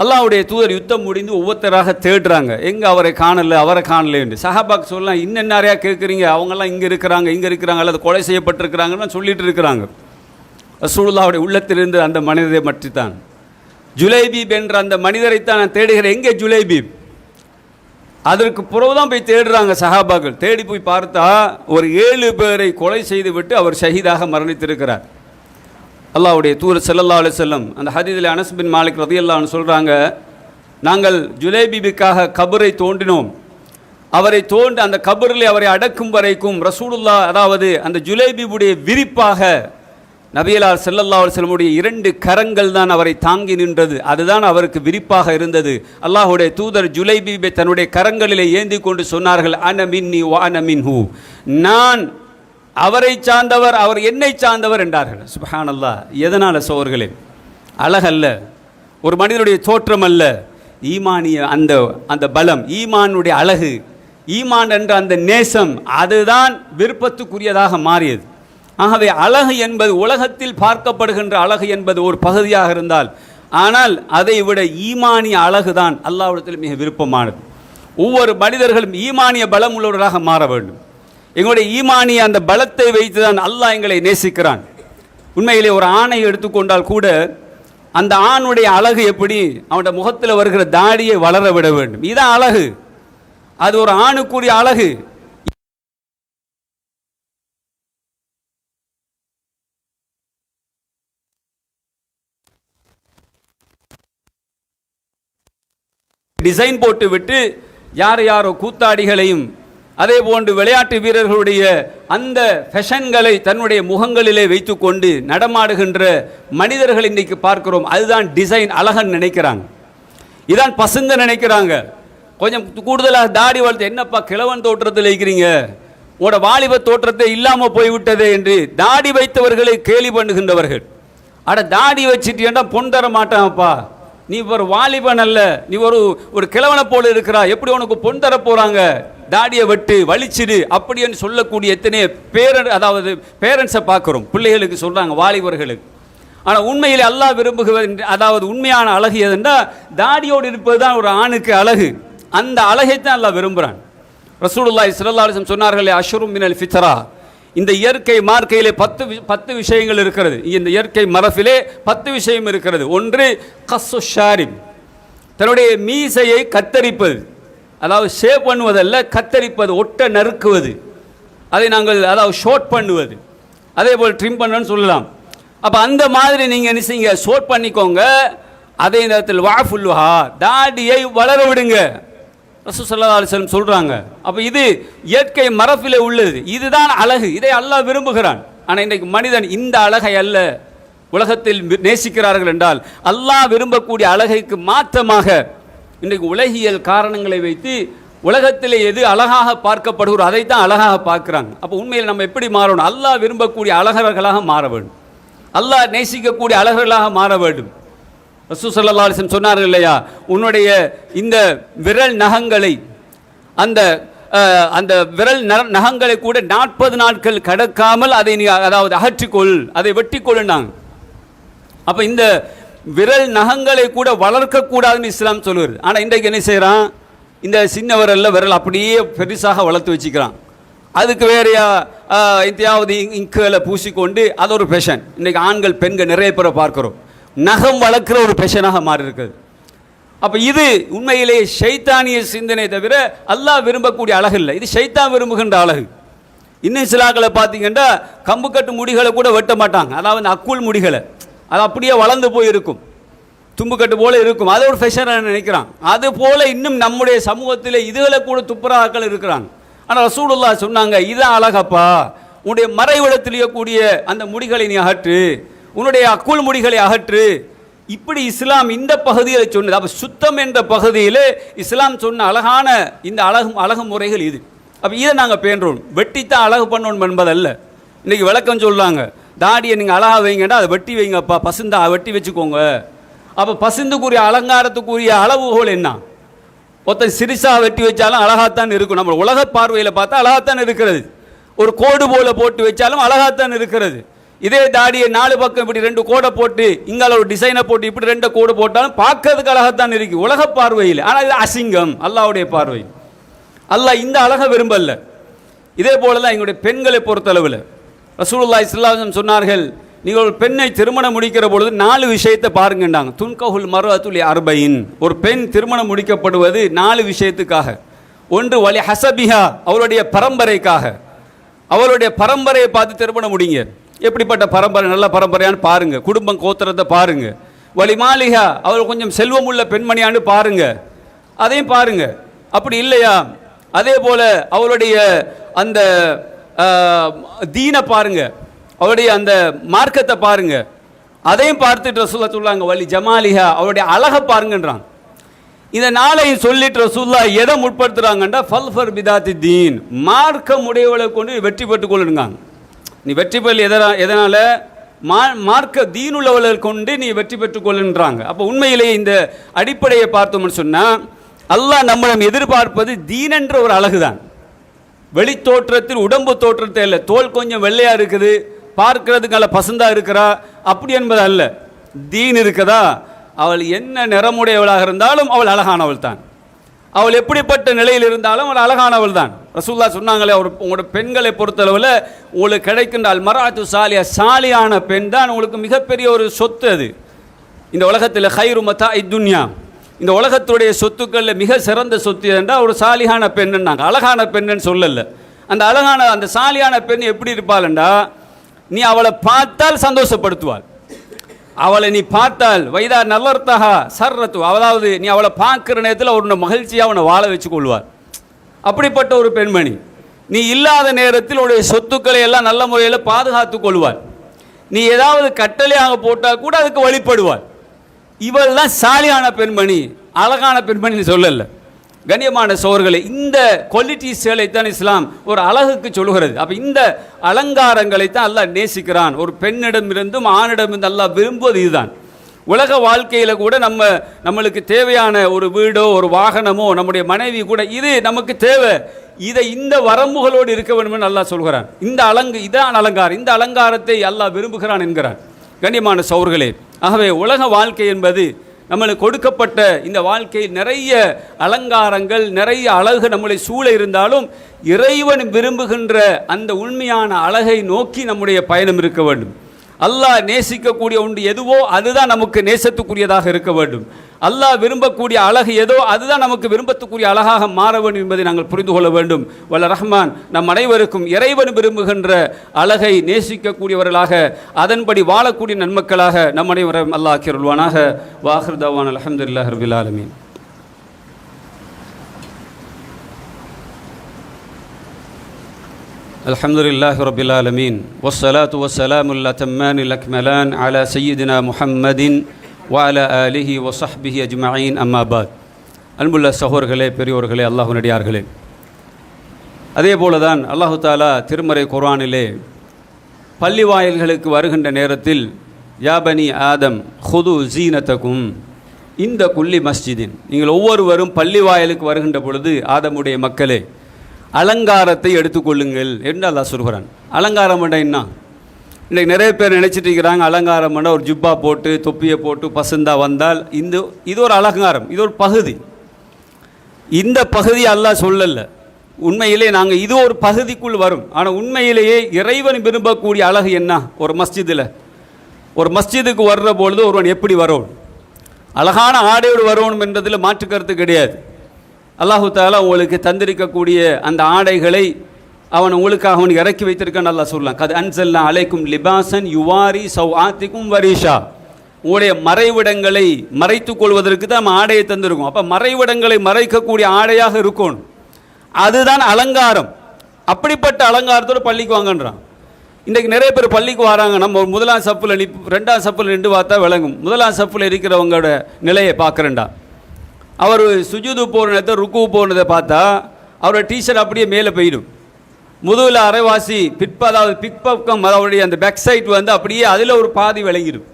அல்லாஹ்வுடைய தூதர் யுத்தம் முடிந்து ஒவ்வொருத்தராக தேடுறாங்க, எங்கே அவரை காணலை என்று. சஹாபாக்கு சொல்லலாம், இன்னும் நிறையா கேட்குறீங்க, அவங்கெல்லாம் இங்கே இருக்கிறாங்க அல்லது கொலை செய்யப்பட்டிருக்கிறாங்கன்னு சொல்லிட்டு இருக்கிறாங்க. ரசூலுல்லாஹ்வுடைய உள்ளத்திலிருந்து அந்த மனிதரை பற்றித்தான், ஜுலைபீப் என்ற அந்த மனிதரைத்தான் நான் தேடுகிறேன், எங்கே ஜுலைபீப்? அதற்கு பிறகுதான் போய் தேடுறாங்க சஹாபாக்கள். தேடி போய் பார்த்தா ஒரு 7 பேரை கொலை செய்து விட்டு அவர் ஷஹீதாக மரணித்திருக்கிறார். அல்லாஹ்வுடைய தூதர் ஸல்லல்லாஹு அலைஹி வஸல்லம் அந்த ஹதீஸில் அனஸ் பின் மாலிக் ரலியல்லாஹு அன்ஹு சொல்கிறாங்க, நாங்கள் ஜுலைபீபுக்காக கபரை தோண்டினோம். அவரை தோண்டி அந்த கபரில் அவரை அடக்கும் வரைக்கும் ரசூலுல்லாஹ், அதாவது அந்த ஜுலைபீபுடைய விரிப்பாக நபியலார் ஸல்லல்லாஹு அலைஹி வஸல்லமுடைய 2 கரங்கள் தான் அவரை தாங்கி நின்றது. அதுதான் அவருக்கு விரிப்பாக இருந்தது. அல்லாஹ்வுடைய தூதர் ஜுலைபீபை தன்னுடைய கரங்களிலே ஏந்தி கொண்டு சொன்னார்கள், அன மின்னி வ அன மின்ஹு, நான் அவரை சார்ந்தவர், அவர் என்னை சார்ந்தவர் என்றார்கள். சுப்ஹானல்லாஹ். எதனால் சோர்களே? அழகல்ல, ஒரு மனிதனுடைய தோற்றம் அல்ல, ஈமானிய அந்த பலம், ஈமானுடைய அழகு, ஈமான் என்ற அந்த நேசம், அதுதான் விருப்பத்துக்குரியதாக மாறியது. ஆகவே அழகு என்பது உலகத்தில் பார்க்கப்படுகின்ற அழகு என்பது ஒரு பகுதியாக இருந்தால், ஆனால் அதை விட ஈமானிய அழகுதான் அல்லாஹ்விடத்தில் மிக விருப்பமானது. ஒவ்வொரு மனிதர்களும் ஈமானிய பலம் உள்ளவர்களாக மாற வேண்டும். எங்களுடைய ஈமானிய அந்த பலத்தை வைத்து தான் அல்லாஹ் எங்களை நேசிக்கிறான். உண்மையிலே ஒரு ஆணை எடுத்துக்கொண்டால் கூட அந்த ஆணுடைய அழகு எப்படி? அவனுடைய முகத்தில் வருகிற தாடியை வளர விட வேண்டும். இதுதான் அழகு, அது ஒரு ஆணுக்குரிய அழகு. டிசைன் போட்டு விட்டு யாரோ கூத்தாடிகளையும் அதே போன்று விளையாட்டு வீரர்களுடைய அந்த ஃபேஷன்களை தன்னுடைய முகங்களிலே வைத்துக்கொண்டு நடமாடுகின்ற மனிதர்கள் இன்றைக்கு பார்க்கிறோம். அதுதான் டிசைன், அழகன் நினைக்கிறாங்க, இதான் பசங்க நினைக்கிறாங்க. கொஞ்சம் கூடுதலாக தாடி வளர்த்து, என்னப்பா கிழவன் தோற்றத்தில் இருக்கிறீங்க, உங்களோட வாலிப தோற்றத்தை இல்லாமல் போய்விட்டதே என்று தாடி வைத்தவர்களை கேலி பண்ணுகின்றவர்கள். அட தாடி வச்சுட்டேன்டா பொன் தர மாட்டான்ப்பா, நீ ஒரு வாலிபன் அல்ல, நீ ஒரு கிழவனை போல இருக்கிறா, எப்படி உனக்கு பொன் தர போறாங்க, தாடியை வெட்டு வலிச்சிடு அப்படின்னு சொல்லக்கூடிய எத்தனை அதாவது பேரண்ட்ஸை பார்க்குறோம். பிள்ளைகளுக்கு சொல்றாங்க, வாலிபர்களுக்கு. ஆனால் உண்மையிலே அல்லாஹ் விரும்புகிறது, அதாவது உண்மையான அழகு எதுன்னா தாடியோடு இருப்பது தான் ஒரு ஆணுக்கு அழகு. அந்த அழகைத்தான் அல்லாஹ் விரும்புகிறான். ரசூலுல்லாஹி ஸல்லல்லாஹு அலைஹி வஸல்லம் சொன்னார்களே, அஷ்ரும் மினல் ஃபித்ரா, இந்த இயற்கை மார்க்கையிலே 10 விஷயங்கள் இருக்கிறது. இந்த இயற்கை மரபிலே 10 விஷயம் இருக்கிறது. ஒன்று கஸ்ஸு ஷாரிப், தன்னுடைய மீசையை கத்தரிப்பது, அதாவது ஷேப் பண்ணுவதல்ல, கத்தரிப்பது, ஒட்ட நறுக்குவது, அதை நாங்கள் அதாவது ஷோர்ட் பண்ணுவது, அதே போல் ட்ரிம் பண்ணணும்னு சொல்லலாம். அப்போ அந்த மாதிரி நீங்கள் என்ன செய்யுங்க, ஷோர்ட் பண்ணிக்கோங்க. அதே நேரத்தில் வாஃபுல்லுஹா, தாடியை வளர விடுங்க, ரசூல் ஸல்லல்லாஹு அலைஹி வஸல்லம் சொல்கிறாங்க. அப்போ இது இயற்கை மரபில் உள்ளது, இதுதான் அழகு, இதை அல்லாஹ் விரும்புகிறான். ஆனால் இன்றைக்கு மனிதன் இந்த அழகை அல்ல உலகத்தில் நேசிக்கிறார்கள் என்றால், அல்லாஹ் விரும்பக்கூடிய அழகைக்கு மாற்றமாக இன்றைக்கு உலகியல் காரணங்களை வைத்து உலகத்தில் எது அழகாக பார்க்கப்படுகிறோ அதைத்தான் அழகாக பார்க்குறாங்க. அப்போ உண்மையில் நம்ம எப்படி மாறணும்? அல்லாஹ் விரும்பக்கூடிய அழகர்களாக மாற வேண்டும், அல்லாஹ் நேசிக்கக்கூடிய அழகர்களாக மாற வேண்டும். ரசூல் ஸல்லல்லாஹு அலைஹி வஸல்லம் சொன்னார்கள் இல்லையா, உன்னுடைய இந்த விரல் நகங்களை, அந்த விரல் நகங்களை கூட 40 நாட்கள் கடக்காமல் அதை நீ அதாவது அகற்றிக்கொள், அதை வெட்டிக்கொள்ளுனாங்க. அப்போ இந்த விரல் நகங்களை கூட வளர்க்கக்கூடாதுன்னு இஸ்லாம் சொல்லுவது. ஆனால் இன்றைக்கு என்ன செய்கிறான், இந்த சின்ன விரல் அப்படியே பெருசாக வளர்த்து வச்சுக்கிறான். அதுக்கு வேறையா எந்தையாவது இங்குகளை பூசிக்கொண்டு அது ஒரு ஃபேஷன். இன்றைக்கு ஆண்கள் பெண்கள் நிறைய பேரை பார்க்குறோம், நகம் வளர்க்குற ஒரு ஃபேஷனாக மாறி இருக்குது. அப்போ இது உண்மையிலேயே ஷைத்தானிய சிந்தனை தவிர அல்லாஹ் விரும்பக்கூடிய அழகு இல்லை, இது ஷைத்தான் விரும்புகின்ற அழகு. இன்னும் சிலாக்களை பார்த்தீங்கன்னா கம்பு கட்டு முடிகளை கூட வெட்ட மாட்டாங்க, அதாவது அக்குள் முடிகளை, அது அப்படியே வளர்ந்து போய் இருக்கும், தும்புக்கட்டு போல இருக்கும், அது ஒரு ஃபேஷனாக நினைக்கிறான். அது போல இன்னும் நம்முடைய சமூகத்தில் இதுகளை கூட துப்புராக்கள் இருக்கிறாங்க. ஆனால் ரசூலுல்லாஹ் சொன்னாங்க, இதான் அழகப்பா, உன்னுடைய மறைவிடத்தில் இருக்கக்கூடிய அந்த முடிகளை நீ அகற்று, உன்னுடைய அக்குள் முடிகளை அகற்று. இப்படி இஸ்லாம் இந்த பகுதியில் சொன்னது. அப்போ சுத்தம் என்ற பகுதியில் இஸ்லாம் சொன்ன அழகான இந்த அழகு முறைகள் இது. அப்போ இதை நாங்கள் பேணுறோம், வெட்டித்தான் அழகு பண்ணணும் என்பதல்ல. இன்றைக்கி விளக்கம் சொல்கிறாங்க, தாடியை நீங்கள் அழகாக வைங்கன்னா அதை வெட்டி வைங்கப்பா, பசுந்தா வெட்டி வச்சுக்கோங்க. அப்போ பசுந்துக்குரிய அலங்காரத்துக்குரிய அளவுகோல் என்ன? ஒருத்தன் சிறுசாக வெட்டி வச்சாலும் அழகாத்தான் இருக்கும், நம்ம உலக பார்வையில் பார்த்தா அழகாத்தான் இருக்கிறது. ஒரு கோடு போல போட்டு வச்சாலும் அழகாத்தான் இருக்கிறது. இதே தாடியை 4 பக்கம் இப்படி 2 கோடை போட்டு இங்கால ஒரு டிசைனை போட்டு இப்படி 2 கோடு போட்டாலும் பார்க்கறதுக்கு அழகாத்தான் இருக்கு உலக பார்வையில். ஆனால் இது அசிங்கம் அல்லாஹ்வுடைய பார்வையில். அல்லாஹ் இந்த அழகை விரும்பல. இதே போல தான் எங்களுடைய பெண்களை பொறுத்தளவில் ரசூலுல்லாஹி ஸல்லல்லாஹு அலைஹி வஸல்லம் சொன்னார்கள், நீங்கள் ஒரு பெண்ணை திருமணம் முடிக்கிற பொழுது 4 விஷயத்தை பாருங்கண்டாங்க. துன்கஹுல் மர்அத்துல் அர்பயின், ஒரு பெண் திருமணம் முடிக்கப்படுவது 4 விஷயத்துக்காக. ஒன்று வலி ஹசபிஹா, அவருடைய பரம்பரைக்காக, அவருடைய பரம்பரையை பார்த்து திருமணம் முடிங்க. எப்படிப்பட்ட பரம்பரை, நல்ல பரம்பரையான்னு பாருங்க, குடும்பம் கோத்திரத்தை பாருங்க. வலி மாலிகா, அவர் கொஞ்சம் செல்வம் உள்ள பெண்மணியான்னு பாருங்க, அதையும் பாருங்க. அப்படி இல்லையா, அதே போல அவருடைய அந்த தீனை பாருங்க, அவருடைய அந்த மார்க்கத்தை பாருங்க, அதையும் பார்த்துட்டு ரசூலுல்லாஹ் சொல்றாங்க வலி ஜமாலிஹா, அவருடைய அழகை பாருங்கன்றாங்க. இந்த நாளையும் சொல்லிட்டு ரசூலுல்லாஹ் எதை முற்படுத்துறாங்கன்றா ஃபல்ஃபர் பிதாத்தி தீன், மார்க்கம் உடையவளை கொண்டு வெற்றி பெற்றுக் கொள்ளுங்க. நீ வெற்றி பெறல் எதனால, மார்க்க தீனுள்ளவளை கொண்டு நீ வெற்றி பெற்றுக் கொள்ளுன்றாங்க. அப்போ உண்மையிலேயே இந்த அடிப்படையை பார்த்தோம்னு சொன்னால் அல்லாஹ் நம்மிடம் எதிர்பார்ப்பது தீன் என்ற ஒரு அழகுதான். வெளி தோற்றத்தில் உடம்பு தோற்றத்தை இல்லை, தோல் கொஞ்சம் வெள்ளையா இருக்குது, பார்க்கறதுக்கு நல்ல பசந்தா இருக்கிறா, அப்படி என்பது அல்ல. தீன் இருக்குதா, அவள் என்ன நிறமுடையவளாக இருந்தாலும் அவள் அழகானவள் தான், அவள் எப்படிப்பட்ட நிலையில் இருந்தாலும் அவள் அழகானவள் தான். ரசூலுல்லாஹ் சொன்னாங்களே, உங்களோட பெண்களை பொறுத்தளவில் உங்களுக்கு கிடைக்கின்ற அல் மர்அத்து சாலியா, சாலியான பெண் தான் உங்களுக்கு மிகப்பெரிய ஒரு சொத்து. அது இந்த உலகத்தில் ஹைரு மதாஇ துன்யா, இந்த உலகத்துடைய சொத்துக்களில் மிக சிறந்த சொத்து என்றால் ஒரு சாலியான பெண்ணுன்னாங்க. அழகான பெண்ணுன்னு சொல்லலை. அந்த அழகான அந்த சாலியான பெண் எப்படி இருப்பாள்ண்டா, நீ அவளை பார்த்தால் சந்தோஷப்படுத்துவாள், அவளை நீ பார்த்தால் வைதா நல்லர்த்தகா சர்ரத்து, அதாவது நீ அவளை பார்க்குற நேரத்தில் அவனோட மகிழ்ச்சியாக அவனை வாழ வச்சு கொள்வார். அப்படிப்பட்ட ஒரு பெண்மணி. நீ இல்லாத நேரத்தில் உடைய சொத்துக்களை எல்லாம் நல்ல முறையில் பாதுகாத்து கொள்வாள். நீ ஏதாவது கட்டளையாக போட்டால் கூட அதுக்கு வழிபடுவாள். இவள் தான் சாலியான பெண்மணி, அழகான பெண்மணி சொல்லல. கண்ணியமான சோர்களே, இந்த குவாலிட்டிஸ்களைத்தான் இஸ்லாம் ஒரு அழகுக்கு சொல்கிறது. அப்போ இந்த அலங்காரங்களைத்தான் அல்லாஹ் நேசிக்கிறான். ஒரு பெண்ணிடமிருந்தும் ஆணிடமிருந்து அல்லாஹ் விரும்புவது இதுதான். உலக வாழ்க்கையில் கூட நம்மளுக்கு தேவையான ஒரு வீடோ ஒரு வாகனமோ நம்முடைய மனைவி கூட இது நமக்கு தேவை, இதை இந்த வரம்புகளோடு இருக்க வேண்டும் என்று அல்லாஹ் சொல்கிறான். இதான் அலங்காரம், இந்த அலங்காரத்தை அல்லாஹ் விரும்புகிறான் என்கிறான். கண்ணியமான சௌர்களே, ஆகவே உலக வாழ்க்கை என்பது நம்மளுக்கு கொடுக்கப்பட்ட இந்த வாழ்க்கையில் நிறைய அலங்காரங்கள், நிறைய அழகு நம்மளை சூழ இருந்தாலும் இறைவன் விரும்புகின்ற அந்த உண்மையான அழகை நோக்கி நம்முடைய பயணம் இருக்க வேண்டும். அல்லாஹ் நேசிக்கக்கூடிய ஒன்று எதுவோ அதுதான் நமக்கு நேசத்துக்குரியதாக இருக்க வேண்டும். அல்லாஹ் விரும்பக்கூடிய அழகு ஏதோ அதுதான் நமக்கு விரும்பத்துக்குரிய அழகாக மாற வேண்டும் என்பதை நாங்கள் புரிந்து கொள்ள வேண்டும். வல்ல ரஹ்மான் நம் அனைவருக்கும் இறைவன் விரும்புகின்ற அழகை நேசிக்கக்கூடியவர்களாக, அதன்படி வாழக்கூடிய நன்மக்களாக நம் அனைவரும் அல்லாஹ் ஆக்கியருள்வானாக. வாஹிர் தவான் அல்ஹம்துலில்லாஹி ரப்பில் ஆலமீன். அல்ஹம்துலில்லாஹி ரப்பில் ஆலமீன். வஸ்ஸலாத்து வஸ்ஸலாமுல் அத்தம்மானில் அக்மலான் அலா சய்யிதினா முஹம்மதின் வஅலா ஆலிஹி வஸஹ்பிஹி அஜ்மஈன். அம்மா பாத். அன்புள்ள சகோதரர்களே, பெரியோர்களே, அல்லாஹ்வுடையார்களே, அதே போலதான் அல்லாஹு தாலா திருமறை குர்ஆனிலே பள்ளி வாயில்களுக்கு வருகின்ற நேரத்தில் யா பனி ஆதம் ஹுது ஜீனத்தகும் இந்த குல்லி மஸ்ஜிதின், நீங்கள் ஒவ்வொருவரும் பள்ளி வாயிலுக்கு வருகின்ற பொழுது ஆதமுடைய மக்களே அலங்காரத்தை எடுத்துக்கொள்ளுங்கள் என்று அல்லாஹ் சொல்கிறான். அலங்காரம் என்ன? இன்றைக்கு நிறைய பேர் நினச்சிட்டு இருக்கிறாங்க அலங்காரம் பண்ண ஒரு ஜுப்பா போட்டு தொப்பியை போட்டு பசுந்தா வந்தால் இது ஒரு அலங்காரம், இது ஒரு பகுதி. இந்த பகுதியை அல்லாஹ் சொல்லலை. உண்மையிலே நாங்கள் இது ஒரு பகுதிக்குள் வரும். ஆனால் உண்மையிலேயே இறைவன் விரும்பக்கூடிய அழகு என்ன? ஒரு மஸ்ஜிதுக்கு வர்ற பொழுது ஒருவன் எப்படி வரணும்? அழகான ஆடையோடு வரணும் என்றதில் மாற்று கருத்து கிடையாது. அல்லாஹு தாலா உங்களுக்கு தந்திருக்கக்கூடிய அந்த ஆடைகளை அவன் உங்களுக்காக அவனுக்கு இறக்கி வைத்திருக்கான்னு அல்லாஹ் சொல்லலாம். கது அன்சல்னா அலைக்கும் லிபாசன் யுவாரி சௌஆத்திக்கும் வரீஷா, உங்களுடைய மறைவிடங்களை மறைத்துக் கொள்வதற்கு தான் நம்ம ஆடையை தந்திருக்கோம். அப்போ மறைவிடங்களை மறைக்கக்கூடிய ஆடையாக இருக்கணும். அதுதான் அலங்காரம். அப்படிப்பட்ட அலங்காரத்தோடு பள்ளிக்கு வாங்கன்றான். இன்றைக்கு நிறைய பேர் பள்ளிக்கு வராங்க. நம்ம முதலாம் சப்பில் ரெண்டாம் சப்பில் நின்று பார்த்தா விளங்கும். முதலாம் சப்பில் இருக்கிறவங்களோட நிலையை பார்க்குறேன்டா. அவர் சுஜூது போனதை ருக்கு போனதை பார்த்தா அவரோட டீஷர்ட் அப்படியே மேலே போயிடும். முதுகில் அரைவாசி அதாவது பிற்பக்கம் அவருடைய அந்த பேக் சைட் அப்படியே அதில் ஒரு பாதி விளங்கிடும்.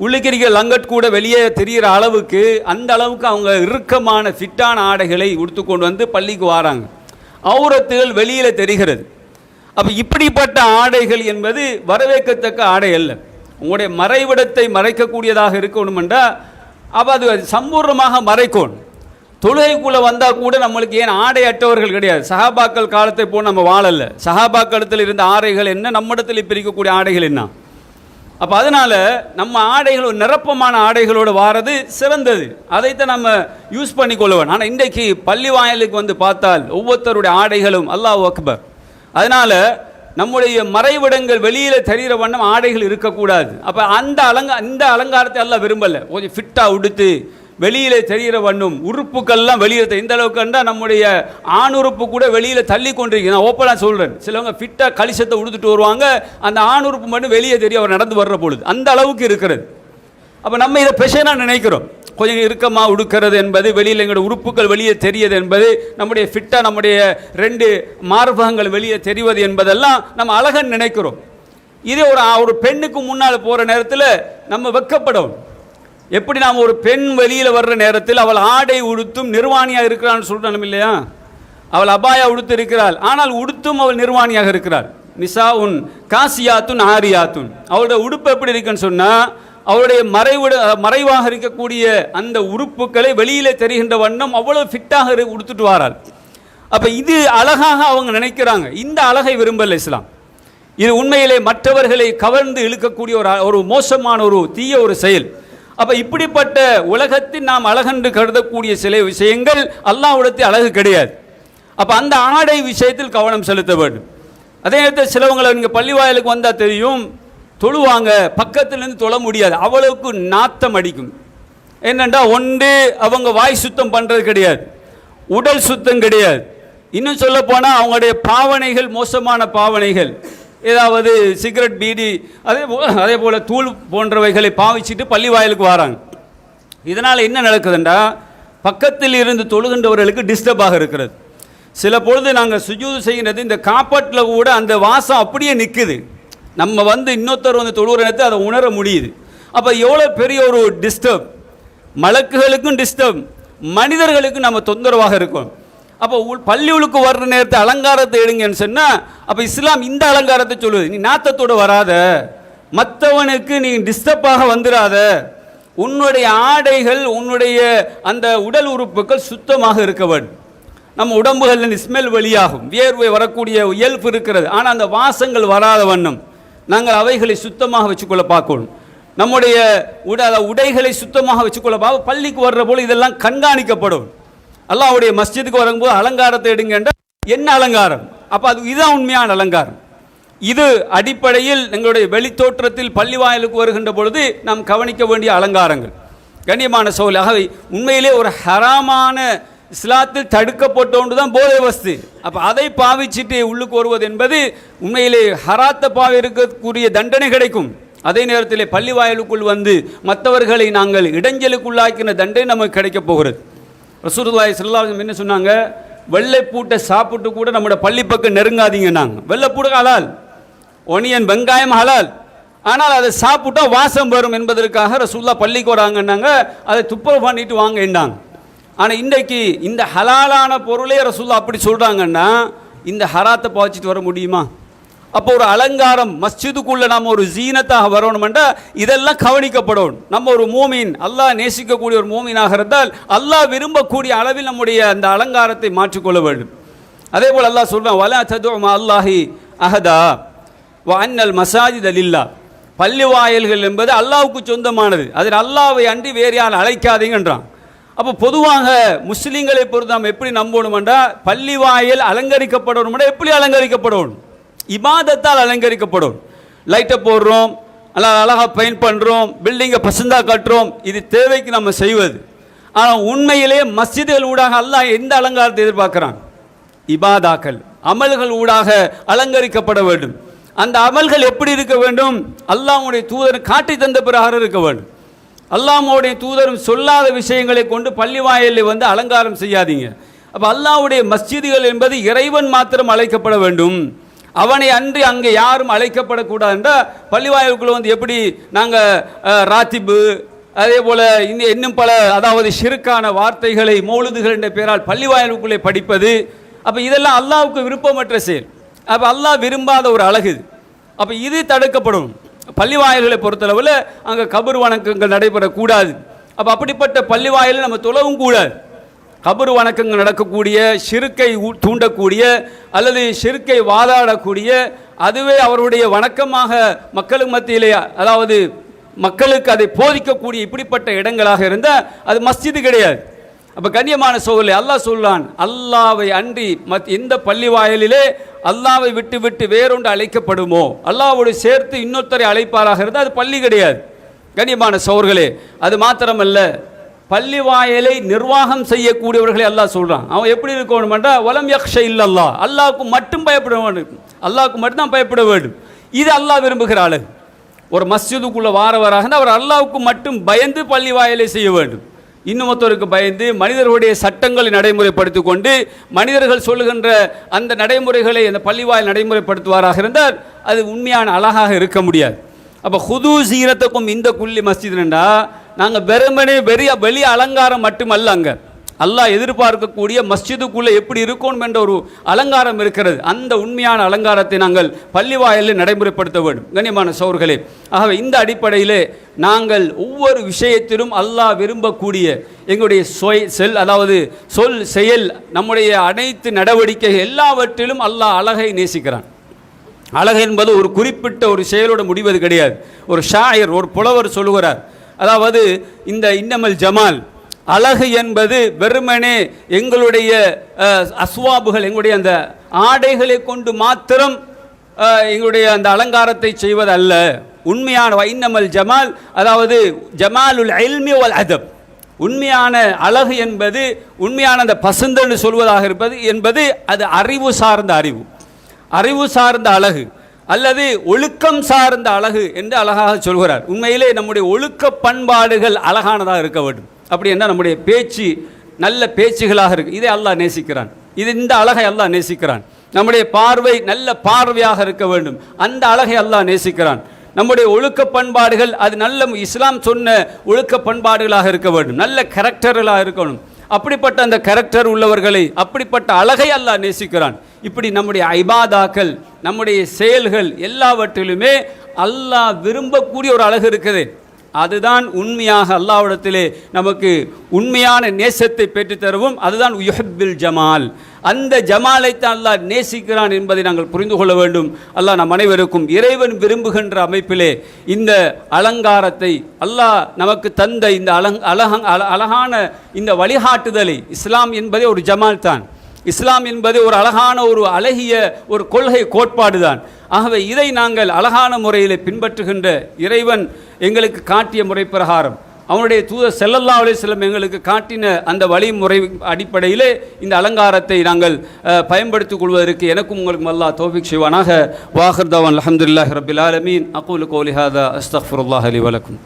உள்ளிக்கிறிக்க லங்கட் கூட வெளியே தெரிகிற அளவுக்கு, அந்த அளவுக்கு அவங்க இறுக்கமான ஃபிட்டான ஆடைகளை உடுத்துக்கொண்டு பள்ளிக்கு வராங்க. அவுரத்துகள் வெளியில் தெரிகிறது. அப்போ இப்படிப்பட்ட ஆடைகள் என்பது வரவேற்கத்தக்க ஆடை அல்ல. உங்களுடைய மறைவிடத்தை மறைக்கக்கூடியதாக இருக்கணுமென்றா அப்போ அது சம்பூர்ணமாக மறைக்கணும். தொழுகைக்குள்ளே வந்தால் கூட நம்மளுக்கு ஏன் ஆடை அற்றவர்கள் கிடையாது. சஹாபாக்கள் காலத்தை போல் நம்ம வாழலை. சஹாபாக்களத்தில் இருந்த ஆடைகள் என்ன, நம்மிடத்தில் இப்போ இருக்கக்கூடிய ஆடைகள் என்ன? அப்போ அதனால் நம்ம ஆடைகள் ஒரு நிரப்பமான ஆடைகளோடு வாரது சிறந்தது. அதைத்தான் நம்ம யூஸ் பண்ணி கொள்ளுவோம். ஆனால் இன்றைக்கு பள்ளி வாயிலுக்கு பார்த்தால் ஒவ்வொருத்தருடைய ஆடைகளும் அல்லாஹ் அக்பர். அதனால் நம்முடைய மறைவிடங்கள் வெளியில் தெரிகிற வண்ணம் ஆடைகள் இருக்கக்கூடாது. அப்போ இந்த அலங்காரத்தை எல்லாம் விரும்பலை. கொஞ்சம் ஃபிட்டாக உடுத்து வெளியில் தெரிகிற வண்ணம் உறுப்புக்கள்லாம் வெளியில் இந்த அளவுக்கு கண்டால் நம்முடைய ஆணுறுப்பு கூட வெளியில் தள்ளி கொண்டிருக்கு. நான் ஓப்பனாக சொல்கிறேன். சிலவங்க ஃபிட்டாக கலிசத்தை உடுத்துட்டு வருவாங்க, அந்த ஆணுறுப்பு மட்டும் வெளியே தெரியும் அவர் நடந்து வர்ற பொழுது. அந்த அளவுக்கு இருக்கிறது. அப்போ நம்ம இதை பெஷனாக நினைக்கிறோம். கொஞ்சம் இறுக்கமாக உடுக்கிறது என்பது, வெளியில் எங்களுடைய உறுப்புகள் வெளியே தெரியுது என்பது, நம்முடைய ஃபிட்டாக நம்முடைய 2 மார்பகங்கள் வெளியே தெரிவது என்பதெல்லாம் நம்ம அழகன்னு நினைக்கிறோம். இதே ஒரு பெண்ணுக்கு முன்னால் போகிற நேரத்தில் நம்ம வெட்கப்படும். எப்படி நாம் ஒரு பெண் வெளியில் வர்ற நேரத்தில் அவள் ஆடை உடுத்தும் நிர்வாணியாக இருக்கிறான்னு சொல்கிறோம் இல்லையா? அவள் அபாயா உடுத்து இருக்கிறாள், ஆனால் உடுத்தும் அவள் நிர்வாணியாக இருக்கிறாள். நிசா உன் காசியாத்துன் ஆரியாத்துன். அவளுடைய உடுப்பு எப்படி இருக்குன்னு சொன்னால் அவருடைய மறைவாக இருக்கக்கூடிய அந்த உறுப்புகளை வெளியில் தெரிகின்ற வண்ணம் அவ்வளோ ஃபிட்டாக உடுத்துட்டு வாராள். அப்போ இது அழகாக அவங்க நினைக்கிறாங்க. இந்த அழகை விரும்பல இஸ்லாம். இது உண்மையிலே மற்றவர்களை கவர்ந்து இழுக்கக்கூடிய ஒரு மோசமான ஒரு தீய ஒரு செயல். அப்போ இப்படிப்பட்ட உலகத்தில் நாம் அழகென்று கருதக்கூடிய சில விஷயங்கள் அல்லாஹ்விடத்தில் அழகு கிடையாது. அப்போ அந்த ஆடை விஷயத்தில் கவனம் செலுத்த வேண்டும். அதே நேரத்தில் சிலவங்களை நீங்கள் பள்ளி வாயிலுக்கு வந்தால் தெரியும், தொழுவாங்க, பக்கத்துலேருந்து தொழ முடியாது, அவ்வளவுக்கு நாத்தம் அடிக்கும். என்னென்னா ஒன்று அவங்க வாய் சுத்தம் பண்ணுறது கிடையாது, உடல் சுத்தம் கிடையாது. இன்னும் சொல்ல போனால் அவங்களுடைய பாவனைகள் மோசமான பாவனைகள், ஏதாவது சிகரெட் பீடி அதே போல் தூள் போன்றவைகளை பாவிச்சுட்டு பள்ளி வாயிலுக்கு வராங்க. இதனால் என்ன நடக்குதுண்டா, பக்கத்தில் இருந்து தொழுகின்றவர்களுக்கு டிஸ்டர்பாக இருக்கிறது. சில பொழுது நாங்கள் சுஜூது செய்கிறது இந்த காப்பாட்டில் கூட அந்த வாசம் அப்படியே நிற்குது. நம்ம இன்னொருத்தர் தொழுகிற நேரத்தை அதை உணர முடியுது. அப்போ எவ்வளோ பெரிய ஒரு டிஸ்டர்ப், மலக்குகளுக்கும் டிஸ்டர்ப், மனிதர்களுக்கும் நம்ம தொந்தரவாக இருக்கும். அப்போ பள்ளிகளுக்கு வர்ற நேரத்தை அலங்காரத்தை எடுங்கன்னு சொன்னால் அப்போ இஸ்லாம் இந்த அலங்காரத்தை சொல்லுது, நீ நாத்தத்தோடு வராத, மற்றவனுக்கு நீ டிஸ்டர்பாக வந்துடாத, உன்னுடைய ஆடைகள், உன்னுடைய அந்த உடல் உறுப்புகள் சுத்தமாக இருக்க வேண்டும். நம்ம உடம்புகளில் ஸ்மெல் வெளியாகும், வியர்வை வரக்கூடிய இயல்பு இருக்கிறது. ஆனால் அந்த வாசங்கள் வராத வண்ணம் நாங்கள் அவைகளை சுத்தமாக வச்சுக்கொள்ள பார்க்கணும். நம்முடைய உடைகளை சுத்தமாக வச்சுக்கொள்ள பார்க்க. பள்ளிக்கு வர்ற போல இதெல்லாம் கண்காணிக்கப்படும். அல்லாஹ்வுடைய மஸ்ஜிதுக்கு வரும்போது அலங்காரத்தை எடுங்கன்ற என்ன அலங்காரம்? அப்போ அது இதுதான் உண்மையான அலங்காரம். இது அடிப்படையில் எங்களுடைய வெளித்தோற்றத்தில் பள்ளி வாயிலுக்கு வருகின்ற பொழுது நாம் கவனிக்க வேண்டிய அலங்காரங்கள். கண்ணியமான சோல், ஆகவே உண்மையிலே ஒரு ஹராமான இஸ்லாத்தில் தடுக்கப்பட்ட ஒன்று தான் போதை வஸ்து. அப்போ அதை பாவிச்சுட்டு உள்ளுக்கு வருவது என்பது உண்மையிலே ஹராத்த பாவி இருக்கக்கூடிய தண்டனை கிடைக்கும். அதே நேரத்தில் பள்ளி வாயிலுக்குள் வந்து மற்றவர்களை நாங்கள் இடைஞ்சலுக்குள்ளாக்கின தண்டனை நமக்கு கிடைக்கப் போகிறது. ரசூலுல்லாஹி ஸல்லல்லாஹு அலைஹி வஸல்லம் என்ன சொன்னாங்க? வெள்ளைப்பூட்டை சாப்பிட்டு கூட நம்மளோட பள்ளி பக்கம் நெருங்காதீங்க. நாங்கள் வெள்ளைப்பூடு ஹலால், ஒனியன் வெங்காயம் ஹலால், ஆனால் அதை சாப்பிட்டா வாசம் வரும் என்பதற்காக ரசூலுல்லாஹ் பள்ளிக்கு வராங்கன்னாங்க, அதை துப்புரவு பண்ணிட்டு வாங்க என்றாங்க. ஆனால் இன்றைக்கு இந்த ஹலாலான பொருளே ரசூலுல்லாஹ் அப்படி சொல்கிறாங்கன்னா இந்த ஹராத்தை பாய்ச்சிட்டு வர முடியுமா? அப்போ ஒரு அலங்காரம் மஸ்ஜிதுக்குள்ளே நம்ம ஒரு ஜீனத்தாக வரணுமெண்டா இதெல்லாம் கவனிக்கப்படும். நம்ம ஒரு மூமின், அல்லாஹ் நேசிக்கக்கூடிய ஒரு மூமினாக இருந்தால் அல்லாஹ் விரும்பக்கூடிய அளவில் நம்முடைய அந்த அலங்காரத்தை மாற்றிக்கொள்ள வேண்டும். அதே போல் அல்லாஹ் சொல்கிறான், வலா ததுஉ மா அல்லாஹி அஹதா வ அன்னல் மசாஜித லில்லாஹ். பள்ளி வாயல்கள் என்பது அல்லாஹ்வுக்கு சொந்தமானது, அதில் அல்லாஹ்வை அன்றி வேறு யாரும் அழைக்காதீங்கன்றான். அப்போ பொதுவாக முஸ்லீம்களை பொறுத்து நாம் எப்படி நம்பணுமெண்டா பள்ளி வாயல் அலங்கரிக்கப்படணும்னா எப்படி அலங்கரிக்கப்படணும்? இபாதத்தால் அலங்கரிக்கப்படும். லைட்டை போடுறோம், அழகாக பெயிண்ட் பண்ணுறோம், பில்டிங்கை பசந்தாக கட்டுறோம், இது தேவைக்கு நம்ம செய்வது. ஆனால் உண்மையிலே மஸ்ஜிதுகள் ஊடாக அல்லாஹ் எந்த அலங்காரத்தை எதிர்பார்க்குறான்? இபாதாக்கள், அமல்கள் ஊடாக அலங்கரிக்கப்பட வேண்டும். அந்த அமல்கள் எப்படி இருக்க வேண்டும்? அல்லாஹ்வுடைய தூதர் காட்டி தந்த பிரகாரம் இருக்க வேண்டும். அல்லாஹ்வுடைய தூதரும் சொல்லாத விஷயங்களை கொண்டு பள்ளி வாயிலில் வந்து அலங்காரம் செய்யாதீங்க. அப்போ அல்லாஹ்வுடைய மஸ்ஜிதுகள் என்பது இறைவன் மாத்திரம் அழைக்கப்பட வேண்டும், அவனை அன்றி அங்கே யாரும் அழைக்கப்படக்கூடாது என்றால் பள்ளிவாயலுக்குள்ளே வந்து எப்படி நாங்கள் ராத்திபு அதே போல் இன்னும் பல அதாவது ஷிர்கான வார்த்தைகளை மௌலுதுகள் என்ற பெயரால் பள்ளிவாயலுக்குள்ளே படிப்பது, அப்போ இதெல்லாம் அல்லாஹ்வுக்கு விருப்பமற்ற செயல். அப்போ அல்லாஹ் விரும்பாத ஒரு அழகு. அப்போ இது தடுக்கப்படும். பள்ளிவாயல்களை பொறுத்தளவில் அங்கே கபர் வணக்கங்கள் நடைபெறக்கூடாது. அப்போ அப்படிப்பட்ட பள்ளிவாயலில் நம்ம தொழவும் கூடாது. கபர் வணக்கங்கள் நடக்கக்கூடிய, ஷிர்கை தூண்டக்கூடிய அல்லது ஷிர்கை வாதாடக்கூடிய, அதுவே அவருடைய வணக்கமாக மக்களுக்கு மத்தியிலே அதாவது மக்களுக்கு அதை போதிக்கக்கூடிய இப்படிப்பட்ட இடங்களாக இருந்தால் அது மஸ்ஜிது கிடையாது. அப்போ கண்ணியமான சோதரிலே அல்லாஹ் சொல்லான், அல்லாவை அன்றி எந்த பள்ளி வாயிலிலே அல்லாவை விட்டு விட்டு வேறொன்று அழைக்கப்படுமோ, அல்லாவோடு சேர்த்து இன்னொருத்தரை அழைப்பாராக இருந்தால் அது பள்ளி கிடையாது. கண்ணியமான சோர்களே, அது மாத்திரமல்ல, பள்ளி வாயலை நிர்வாகம் செய்யக்கூடியவர்களை அல்லாஹ் சொல்கிறான். அவன் எப்படி இருக்கணும்ன்றா வலம் யக்ஷ இல்லல்லாஹ், அல்லாஹ்வுக்கு மட்டும் பயப்பட வேண்டும், அல்லாஹ்வுக்கு மட்டும்தான் பயப்பட வேண்டும். இது அல்லாஹ் விரும்புகிற அழகு. ஒரு மஸ்ஜிதுக்குள்ளே வாரவராக அவர் அல்லாஹ்வுக்கு மட்டும் பயந்து பள்ளி வாயலை செய்ய வேண்டும். இன்னொருத்தருக்கு பயந்து மனிதர்களுடைய சட்டங்களை நடைமுறைப்படுத்தி கொண்டு மனிதர்கள் சொல்லுகின்ற அந்த நடைமுறைகளை அந்த பள்ளிவாயில் நடைமுறைப்படுத்துவாராக இருந்தால் அது உண்மையான அழகாக இருக்க முடியாது. அப்போ ஹுது சீரத்துக்கும் இந்த குள்ளி மஸ்ஜித்னா நாங்கள் வெறுமனே வெளி அலங்காரம் மட்டுமல்ல, அங்கே அல்லாஹ் எதிர்பார்க்கக்கூடிய மஸ்ஜிதுக்குள்ளே எப்படி இருக்கணும் என்ற ஒரு அலங்காரம் இருக்கிறது. அந்த உண்மையான அலங்காரத்தை நாங்கள் பள்ளிவாயலில் நடைமுறைப்படுத்த வேண்டும். கண்ணியமான சகோதரர்களே, ஆகவே இந்த அடிப்படையிலே நாங்கள் ஒவ்வொரு விஷயத்திலும் அல்லாஹ் விரும்பக்கூடிய எங்களுடைய அதாவது சொல் செயல் நம்முடைய அனைத்து நடவடிக்கைகள் எல்லாவற்றிலும் அல்லாஹ் அழகை நேசிக்கிறான். அழகு என்பது ஒரு குறிப்பிட்ட ஒரு செயலோடு முடிவது கிடையாது. ஒரு ஷாயர், ஒரு புலவர் சொல்லுகிறார், அதாவது இந்த இன்னமல் ஜமால், அழகு என்பது வெறுமனே எங்களுடைய அஸ்வாபுகள், எங்களுடைய அந்த ஆடைகளை கொண்டு மாத்திரம் எங்களுடைய அந்த அலங்காரத்தை செய்வது அல்ல. உண்மையான இன்னமல் ஜமால், அதாவது ஜமாலுல் இல்மி வல் அதப், உண்மையான அழகு என்பது உண்மையான அந்த பசந்தன்னு சொல்வதாக இருப்பது என்பது அது அறிவு சார்ந்த அறிவு சார்ந்த அழகு அல்லது ஒழுக்கம் சார்ந்த அழகு என்று அழகாக சொல்கிறார். உண்மையிலே நம்முடைய ஒழுக்க பண்பாடுகள் அழகானதாக இருக்க வேண்டும். அப்படி என்ன நம்முடைய பேச்சு நல்ல பேச்சுகளாக இருக்கு, இதை அல்லாஹ் நேசிக்கிறான். இந்த அழகை அல்லாஹ் நேசிக்கிறான். நம்முடைய பார்வை நல்ல பார்வையாக இருக்க வேண்டும், அந்த அழகை அல்லாஹ் நேசிக்கிறான். நம்முடைய ஒழுக்க பண்பாடுகள் அது நல்ல இஸ்லாம் சொன்ன ஒழுக்க பண்பாடுகளாக இருக்க வேண்டும், நல்ல கேரக்டர்களாக இருக்கணும். அப்படிப்பட்ட அந்த கேரக்டர் உள்ளவர்களை, அப்படிப்பட்ட அழகை அல்லாஹ் நேசிக்கிறான். இப்படி நம்முடைய இபாதாக்கள், நம்முடைய செயல்கள் எல்லாவற்றிலுமே அல்லாஹ் விரும்பக்கூடிய ஒரு அழகு இருக்குது. அதுதான் உண்மையாக அல்லாஹ்விடத்திலே நமக்கு உண்மையான நேசத்தை பெற்றுத்தருவோம். அதுதான் யுஹிப்புல் ஜமால். அந்த ஜமாலைத்தான் அல்லாஹ் நேசிக்கிறான் என்பதை நாங்கள் புரிந்து கொள்ள வேண்டும். அல்லாஹ் நம் அனைவருக்கும் இறைவன் விரும்புகின்ற அமைப்பிலே இந்த அலங்காரத்தை அல்லாஹ் நமக்கு தந்த இந்த அழகான இந்த வழிகாட்டுதலை, இஸ்லாம் என்பதே ஒரு ஜமால் தான். இஸ்லாம் என்பது ஒரு அழகான ஒரு அழகிய ஒரு கொள்கை கோட்பாடு தான். ஆகவே இதை நாங்கள் அழகான முறையில் பின்பற்றுகின்ற இறைவன் எங்களுக்கு காட்டிய முறை பிரகாரம், அவனுடைய தூதர் ஸல்லல்லாஹு அலைஹி வஸல்லம் எங்களுக்கு காட்டின அந்த வழிமுறை அடிப்படையிலே இந்த அலங்காரத்தை நாங்கள் பயன்படுத்திக் கொள்வதற்கு எனக்கும் உங்களுக்கும் அல்லாஹ் தௌஃபீக் செய்வானாக. வாஹிர் தவான் அல்ஹம்துலில்லாஹி ரப்பில் ஆலமீன். அகூலு கௌலி ஹாதா அஸ்தக்ஃபிருல்லாஹ லி வ லக்கும்.